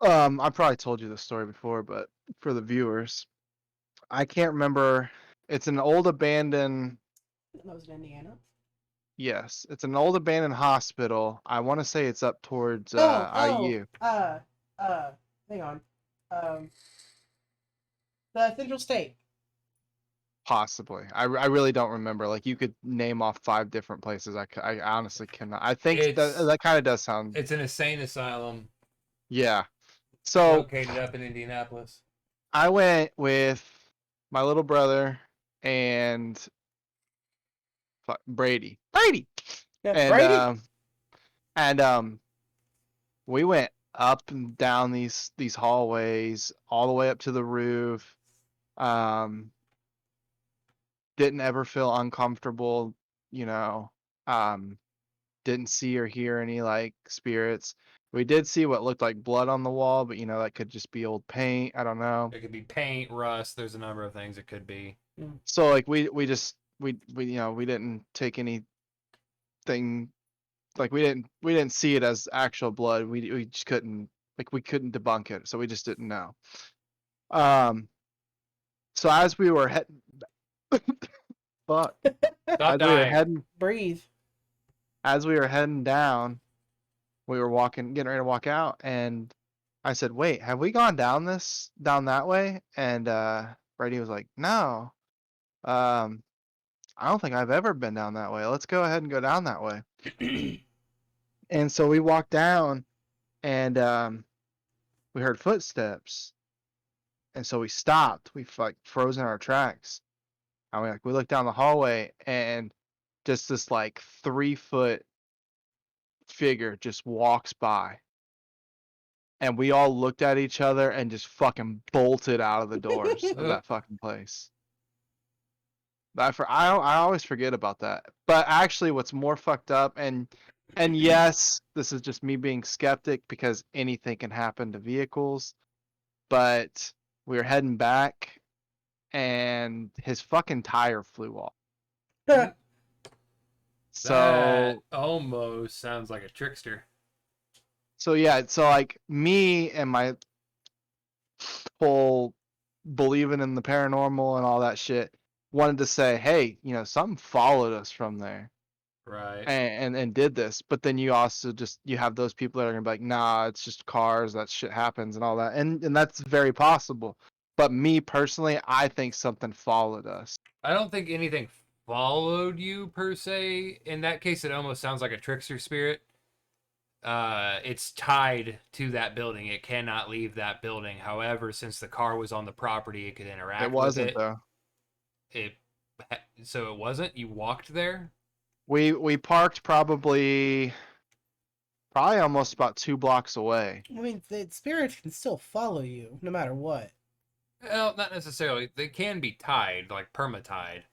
I probably told you this story before, but for the viewers, I can't remember. It's an old abandoned. That was in Indiana. Yes, it's an old abandoned hospital. I want to say it's up towards IU. Hang on. The Central State. Possibly. I really don't remember. Like you could name off 5 different places. I honestly cannot. I think that kind of does sound. It's an insane asylum Yeah. So located up in Indianapolis. I went with my little brother and Brady. Yeah, And Brady? we went up and down these hallways all the way up to the roof. Didn't ever feel uncomfortable, you know. Didn't see or hear any like spirits. We did see what looked like blood on the wall, but that could just be old paint. I don't know. It could be paint, rust. There's a number of things it could be. So like we didn't take anything, like we didn't see it as actual blood. We just couldn't, like, we couldn't debunk it, so we just didn't know. So as we were heading fuck. Stop As we were dying. heading Breathe. as we were heading down, we were getting ready to walk out, and I said, "Wait, have we gone down that way?" And Brady was like, "No. I don't think I've ever been down that way. Let's go ahead and go down that way." And so we walked down, and we heard footsteps, and so we stopped. We like froze in our tracks, and we looked down the hallway, and just this like 3-foot figure just walks by, and we all looked at each other and just fucking bolted out of the doors of that fucking place. I always forget about that. But actually, what's more fucked up, and yes, this is just me being skeptic because anything can happen to vehicles, but we were heading back, and his fucking tire flew off. So That almost sounds like a trickster. so yeah, so like me and my whole believing in the paranormal and all that shit wanted to say, hey, something followed us from there Right. and did this. But then you also you have those people that are gonna be like, nah, it's just cars, that shit happens and all that. And that's very possible. But me personally, I think something followed us. I don't think anything followed you per se. In that case, it almost sounds like a trickster spirit. It's tied to that building. It cannot leave that building. However, since the car was on the property, it could interact It wasn't with it. though. So it wasn't? You walked there? We parked probably almost about 2 blocks away. I mean, the spirit can still follow you no matter what. Well, not necessarily. They can be tied, like perma-tied,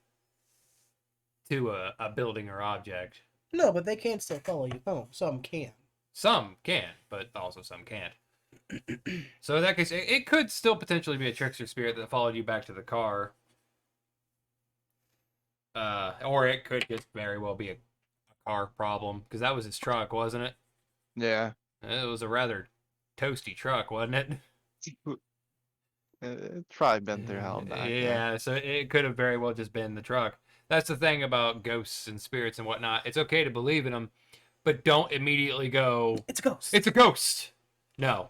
to a building or object. No, but they can still follow you home. Some can. Some can, but also some can't. So in that case, it could still potentially be a trickster spirit that followed you back to the car. Or it could just very well be a car problem because that was his truck, wasn't it? Yeah. It was a rather toasty truck, wasn't it? It's probably been through hell back there. Yeah, so it could have very well just been the truck. That's the thing about ghosts and spirits and whatnot. It's okay to believe in them, but don't immediately go, It's a ghost. it's a ghost. No.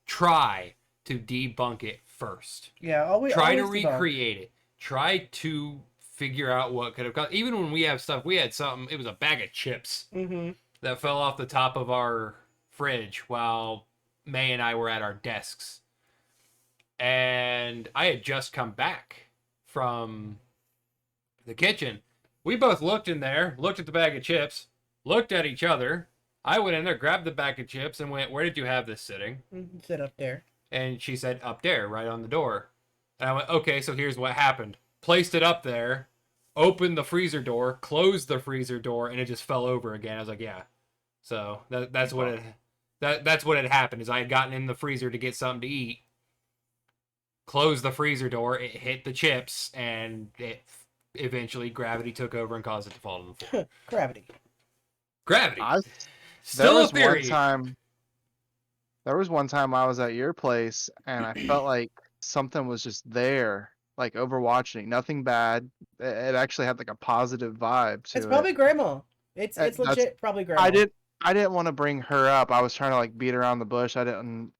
Try to debunk it first. Yeah, always Try to always debunk. recreate it. Try to figure out what could have caused. Even when we have stuff, we had something, it was a bag of chips Mm-hmm. that fell off the top of our fridge while May and I were at our desks. And I had just come back from the kitchen. We both looked in there, looked at the bag of chips, looked at each other. I went in there, grabbed the bag of chips, and went, "Where did you have this sitting?" Sit up there. And she said, "Up there, right on the door." And I went, "Okay, so here's what happened." Placed it up there, opened the freezer door, closed the freezer door, and it just fell over again. I was like, "Yeah." So that's what that's what had happened. Is I had gotten in the freezer to get something to eat, closed the freezer door, it hit the chips, and it eventually gravity took over and caused it to fall on the floor. Gravity. Gravity. There Still a was theory. one time. There was one time I was at your place and I felt like something was just there, like overwatching. Nothing bad. It actually had like a positive vibe to It's probably it. grandma. It's That's- legit probably grandma. I didn't want to bring her up. I was trying to like beat around the bush. I didn't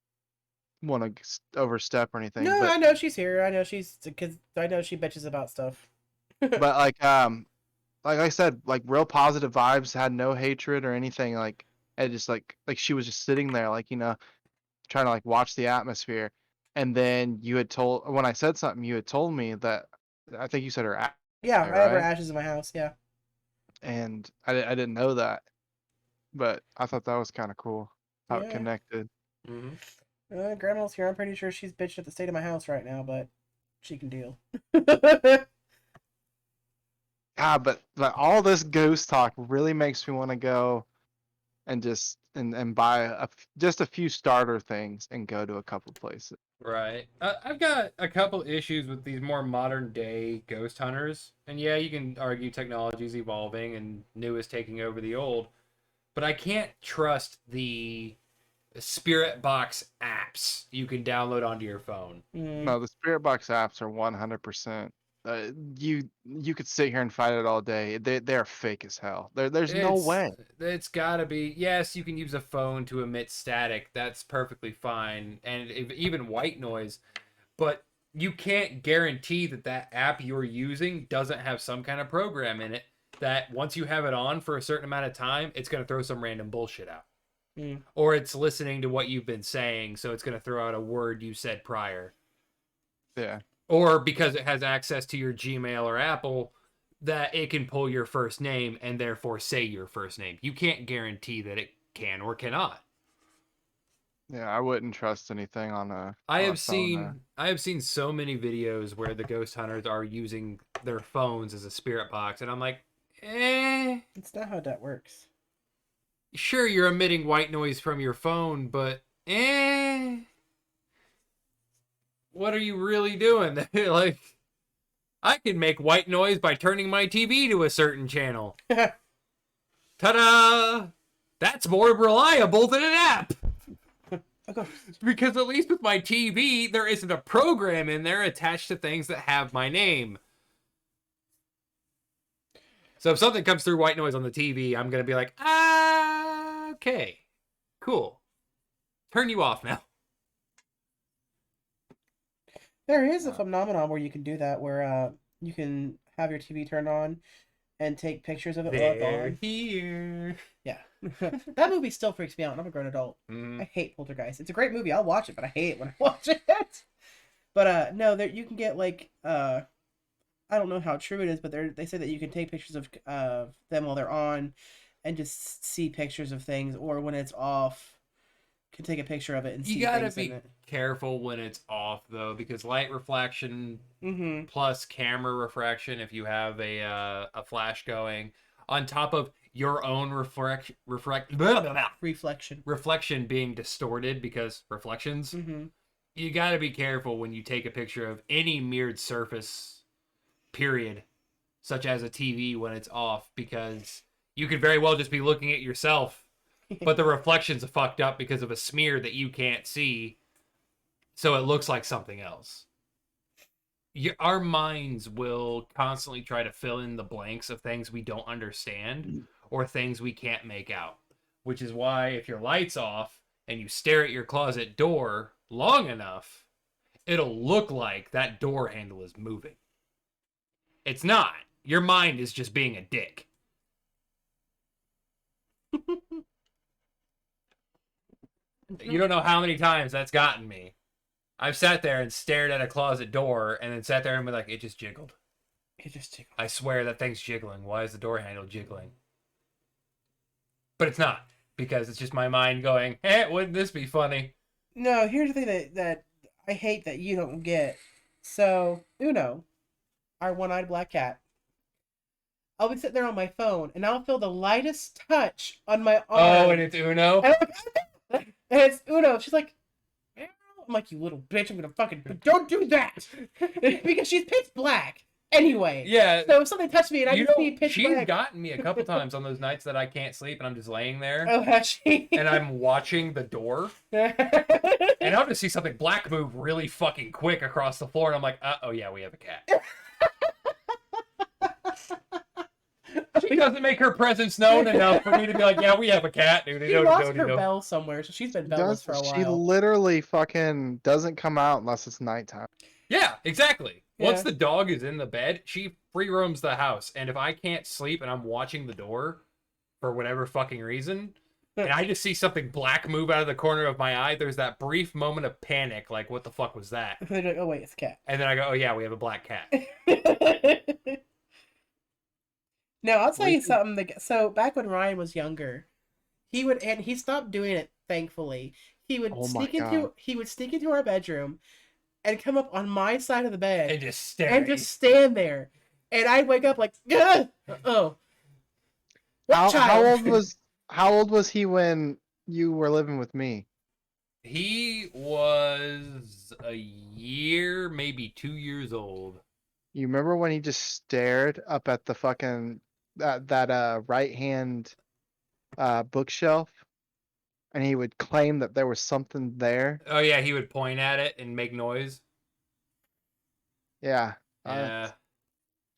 want to overstep or anything. No, but I know she's here. I know she's because I know she bitches about stuff. but like I said, like real positive vibes, had no hatred or anything. Like it just like she was just sitting there, like trying to like watch the atmosphere. And then you had told when I said something, you had told me that I think you said her, Yeah, I right? have her ashes in my house. Yeah. And I didn't know that, but I thought that was kind of cool how it Yeah. connected. Mm-hmm. Grandma's here. I'm pretty sure she's bitching at the state of my house right now, but she can deal. But all this ghost talk really makes me want to go and just and buy just a few starter things and go to a couple places. Right. I've got a couple issues with these more modern day ghost hunters. And yeah, you can argue technology's evolving and new is taking over the old. But I can't trust the Spirit Box apps you can download onto your phone. No, the Spirit Box apps are 100%. You could sit here and fight it all day. They're fake as hell. There's no way. It's gotta be. Yes, you can use a phone to emit static. That's perfectly fine. And even white noise. But you can't guarantee that that app you're using doesn't have some kind of program in it that once you have it on for a certain amount of time, it's going to throw some random bullshit out. Or it's listening to what you've been saying, so it's going to throw out a word you said prior. Yeah. Or because it has access to your Gmail or Apple, that it can pull your first name and therefore say your first name. You can't guarantee that it can or cannot. Yeah, I wouldn't trust anything on a. I on a have phone seen so many videos where the ghost hunters are using their phones as a spirit box, and I'm like, It's not how that works. Sure, you're emitting white noise from your phone, but what are you really doing? Like, I can make white noise by turning my TV to a certain channel. Ta-da! That's more reliable than an app. Okay. Because at least with my TV, there isn't a program in there attached to things that have my name. So if something comes through white noise on the TV, I'm going to be like, okay, cool. Turn you off now. There is a phenomenon where you can do that, where you can have your TV turned on and take pictures of it while it's They're on. here. Yeah. That movie still freaks me out, and I'm a grown adult. I hate Poltergeist. It's a great movie. I'll watch it, but I hate it when I watch it. But no, there you can get like I don't know how true it is, but they say that you can take pictures of them while they're on, and just see pictures of things, or when it's off, can take a picture of it and see You gotta things be in it. careful when it's off, though, because light reflection Mm-hmm. plus camera refraction, if you have a flash going, on top of your own reflection being distorted because reflections, Mm-hmm. you gotta be careful when you take a picture of any mirrored surface, period. such as a TV when it's off, because you could very well just be looking at yourself, but the reflections are fucked up because of a smear that you can't see, so it looks like something else. Our minds will constantly try to fill in the blanks of things we don't understand or things we can't make out, which is why if your light's off and you stare at your closet door long enough, it'll look like that door handle is moving. It's not. Your mind is just being a dick. You don't know how many times that's gotten me. I've sat there and stared at a closet door and then sat there and been like, it just jiggled. It just jiggled. I swear that thing's jiggling. Why is the door handle jiggling? But it's not, because it's just my mind going, wouldn't this be funny? No, here's the thing that I hate that you don't get. So, Uno, our one-eyed black cat, I'll be sitting there on my phone, and I'll feel the lightest touch on my arm. Oh, and it's Uno? And it's Uno. She's like, meow. I'm like, you little bitch, I'm gonna fucking, don't do that! Because she's pitch black. Anyway. Yeah. So if something touched me and I just see pitch she's black. gotten me a couple times on those nights that I can't sleep and I'm just laying there. Oh, has she? And I'm watching the door. And I'll just see something black move really fucking quick across the floor. And I'm like, oh yeah, we have a cat. She doesn't make her presence known enough for me to be like, yeah, we have a cat, dude. She lost her bell somewhere, so she's been bellless for a while. She literally fucking doesn't come out unless it's nighttime. Yeah, exactly. Yeah. Once the dog is in the bed, she free roams the house. And if I can't sleep and I'm watching the door for whatever fucking reason, and I just see something black move out of the corner of my eye, there's that brief moment of panic, like, what the fuck was that? They're like, oh wait, it's a cat. And then I go, oh yeah, we have a black cat. No, I'll tell you something. So back when Ryan was younger, he stopped doing it, thankfully. He would sneak into our bedroom and come up on my side of the bed And just stare. and just stand there. And I'd wake up like, ugh! Oh. How old was he when you were living with me? He was a year, maybe 2 years old. You remember when he just stared up at the fucking that right hand bookshelf, and he would claim that there was something there? Oh yeah, he would point at it and make noise. Yeah. Yeah.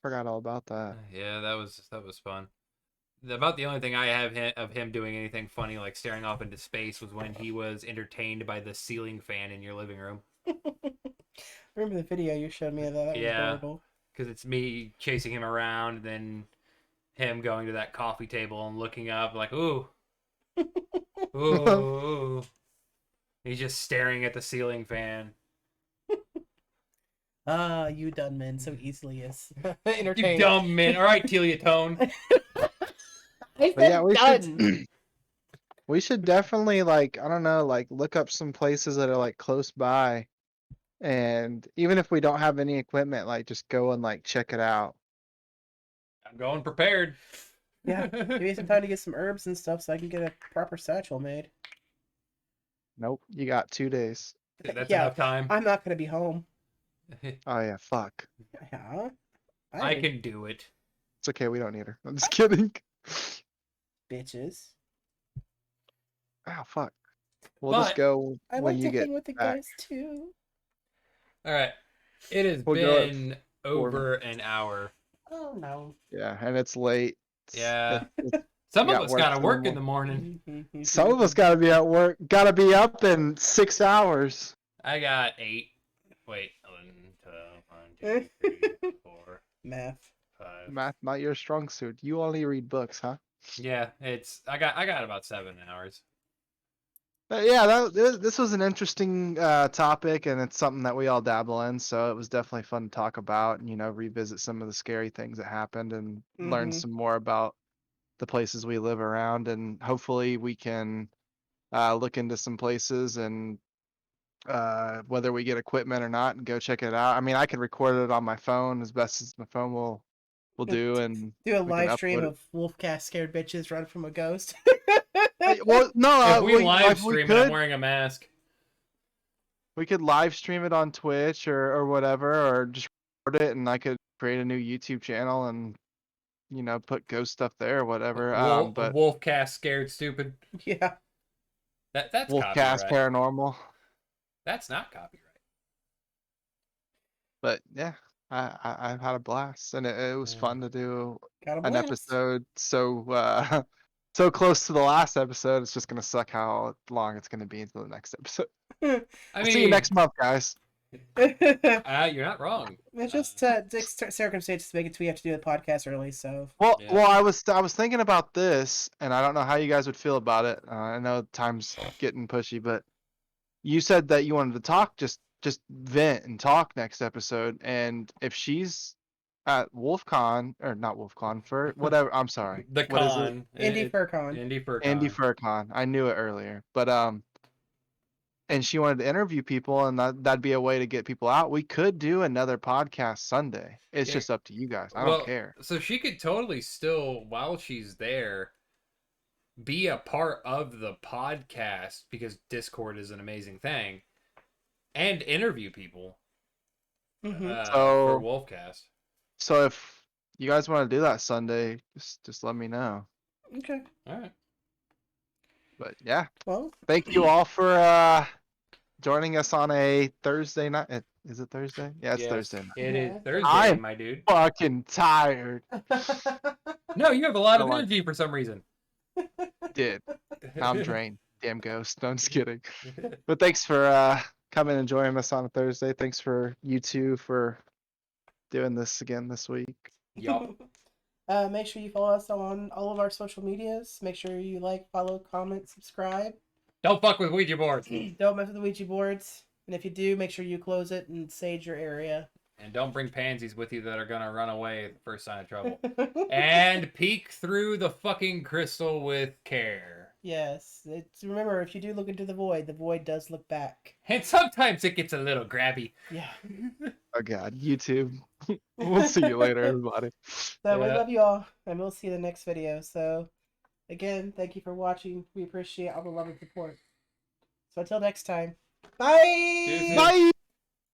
Forgot all about that. Yeah, that was fun. About the only thing I have of him doing anything funny like staring off into space was when he was entertained by the ceiling fan in your living room. Remember the video you showed me of that? That was adorable. Because it's me chasing him around, then him going to that coffee table and looking up like, ooh. Ooh. He's just staring at the ceiling fan. Ah, you done men so easily is entertaining. You dumb man. All right, Telia Tone. I said done. We should definitely, like, I don't know, like, look up some places that are, like, close by. And even if we don't have any equipment, like, just go and, like, check it out. I'm going prepared. Yeah, give me some time to get some herbs and stuff so I can get a proper satchel made. Nope, you got 2 days. That's Yeah, enough time. I'm not going to be home. Oh, yeah, fuck. Yeah. I can do it. It's okay, we don't need her. I'm just kidding. Bitches. Oh, fuck. We'll just go I when like you to get hang with the back. guys too. All right. It has We'll go at been over an hour. Oh no. Yeah, and it's late. Yeah. Some of us gotta work in the morning. Some of us gotta be at work. Gotta be up in 6 hours. I got 8. Wait, 11, 12, 1, 2, 3, 4, Math. 5. Math, not your strong suit. You only read books, huh? Yeah, I got about 7 hours. But yeah, this was an interesting topic, and it's something that we all dabble in. So it was definitely fun to talk about, and revisit some of the scary things that happened, and learn some more about the places we live around, and hopefully we can look into some places and whether we get equipment or not, and go check it out. I mean, I can record it on my phone as best as my phone will do, and Do a we can live stream upload it. of Wolfcast scared bitches run from a ghost. Well, no, If we live like, stream it, I'm wearing a mask. we could live stream it on Twitch or whatever, or just record it, and I could create a new YouTube channel and put ghost stuff there or whatever. But Wolf cast scared stupid. Yeah. That's Wolfcast copyright. Paranormal. That's not copyright. But yeah, I've had a blast, and it was fun to do Got a an blast. episode so so close to the last episode. It's just gonna suck how long it's gonna be until the next episode. I We'll mean, see you next month, guys. you're not wrong. It's just circumstances make it we have to do the podcast early, so Well, Yeah. well, I was thinking about this, and I don't know how you guys would feel about it. I know time's getting pushy, but you said that you wanted to talk, just vent and talk next episode. And if she's at WolfCon or not WolfCon for whatever, I'm sorry, The what is it? con. Indie FurCon. Indie FurCon. Andy FurCon. I knew it earlier, but and she wanted to interview people, and that'd be a way to get people out. We could do another podcast Sunday. It's Yeah. just up to you guys. I Well, don't care. So she could totally still, while she's there, be a part of the podcast because Discord is an amazing thing, and interview people Mhm. for Wolfcast. So if you guys want to do that Sunday, just let me know. Okay. All right. But yeah, Well, thank you all for joining us on a Thursday night. Is it Thursday? Yeah, it's Yes, Thursday night. It is Yeah. Thursday, I'm- my dude. Fucking tired. No, you have a lot of Come on. energy for some reason. Did. Now I'm drained. Damn ghost. No, I'm just kidding. But thanks for coming and joining us on a Thursday. Thanks for you two for doing this again this week. Yup. make sure you follow us on all of our social medias. Make sure you like, follow, comment, subscribe. Don't fuck with Ouija boards. Don't mess with the Ouija boards. And if you do, make sure you close it and sage your area. And don't bring pansies with you that are gonna run away at the first sign of trouble. And peek through the fucking crystal with care. Yes. Remember, if you do look into the void does look back. And sometimes it gets a little grabby. Yeah. Oh god, YouTube. We'll see you later, everybody. So we Yeah. love you all, and we'll see you in the next video. So, again, thank you for watching. We appreciate all the love and support. So until next time, bye! Deuces. Bye.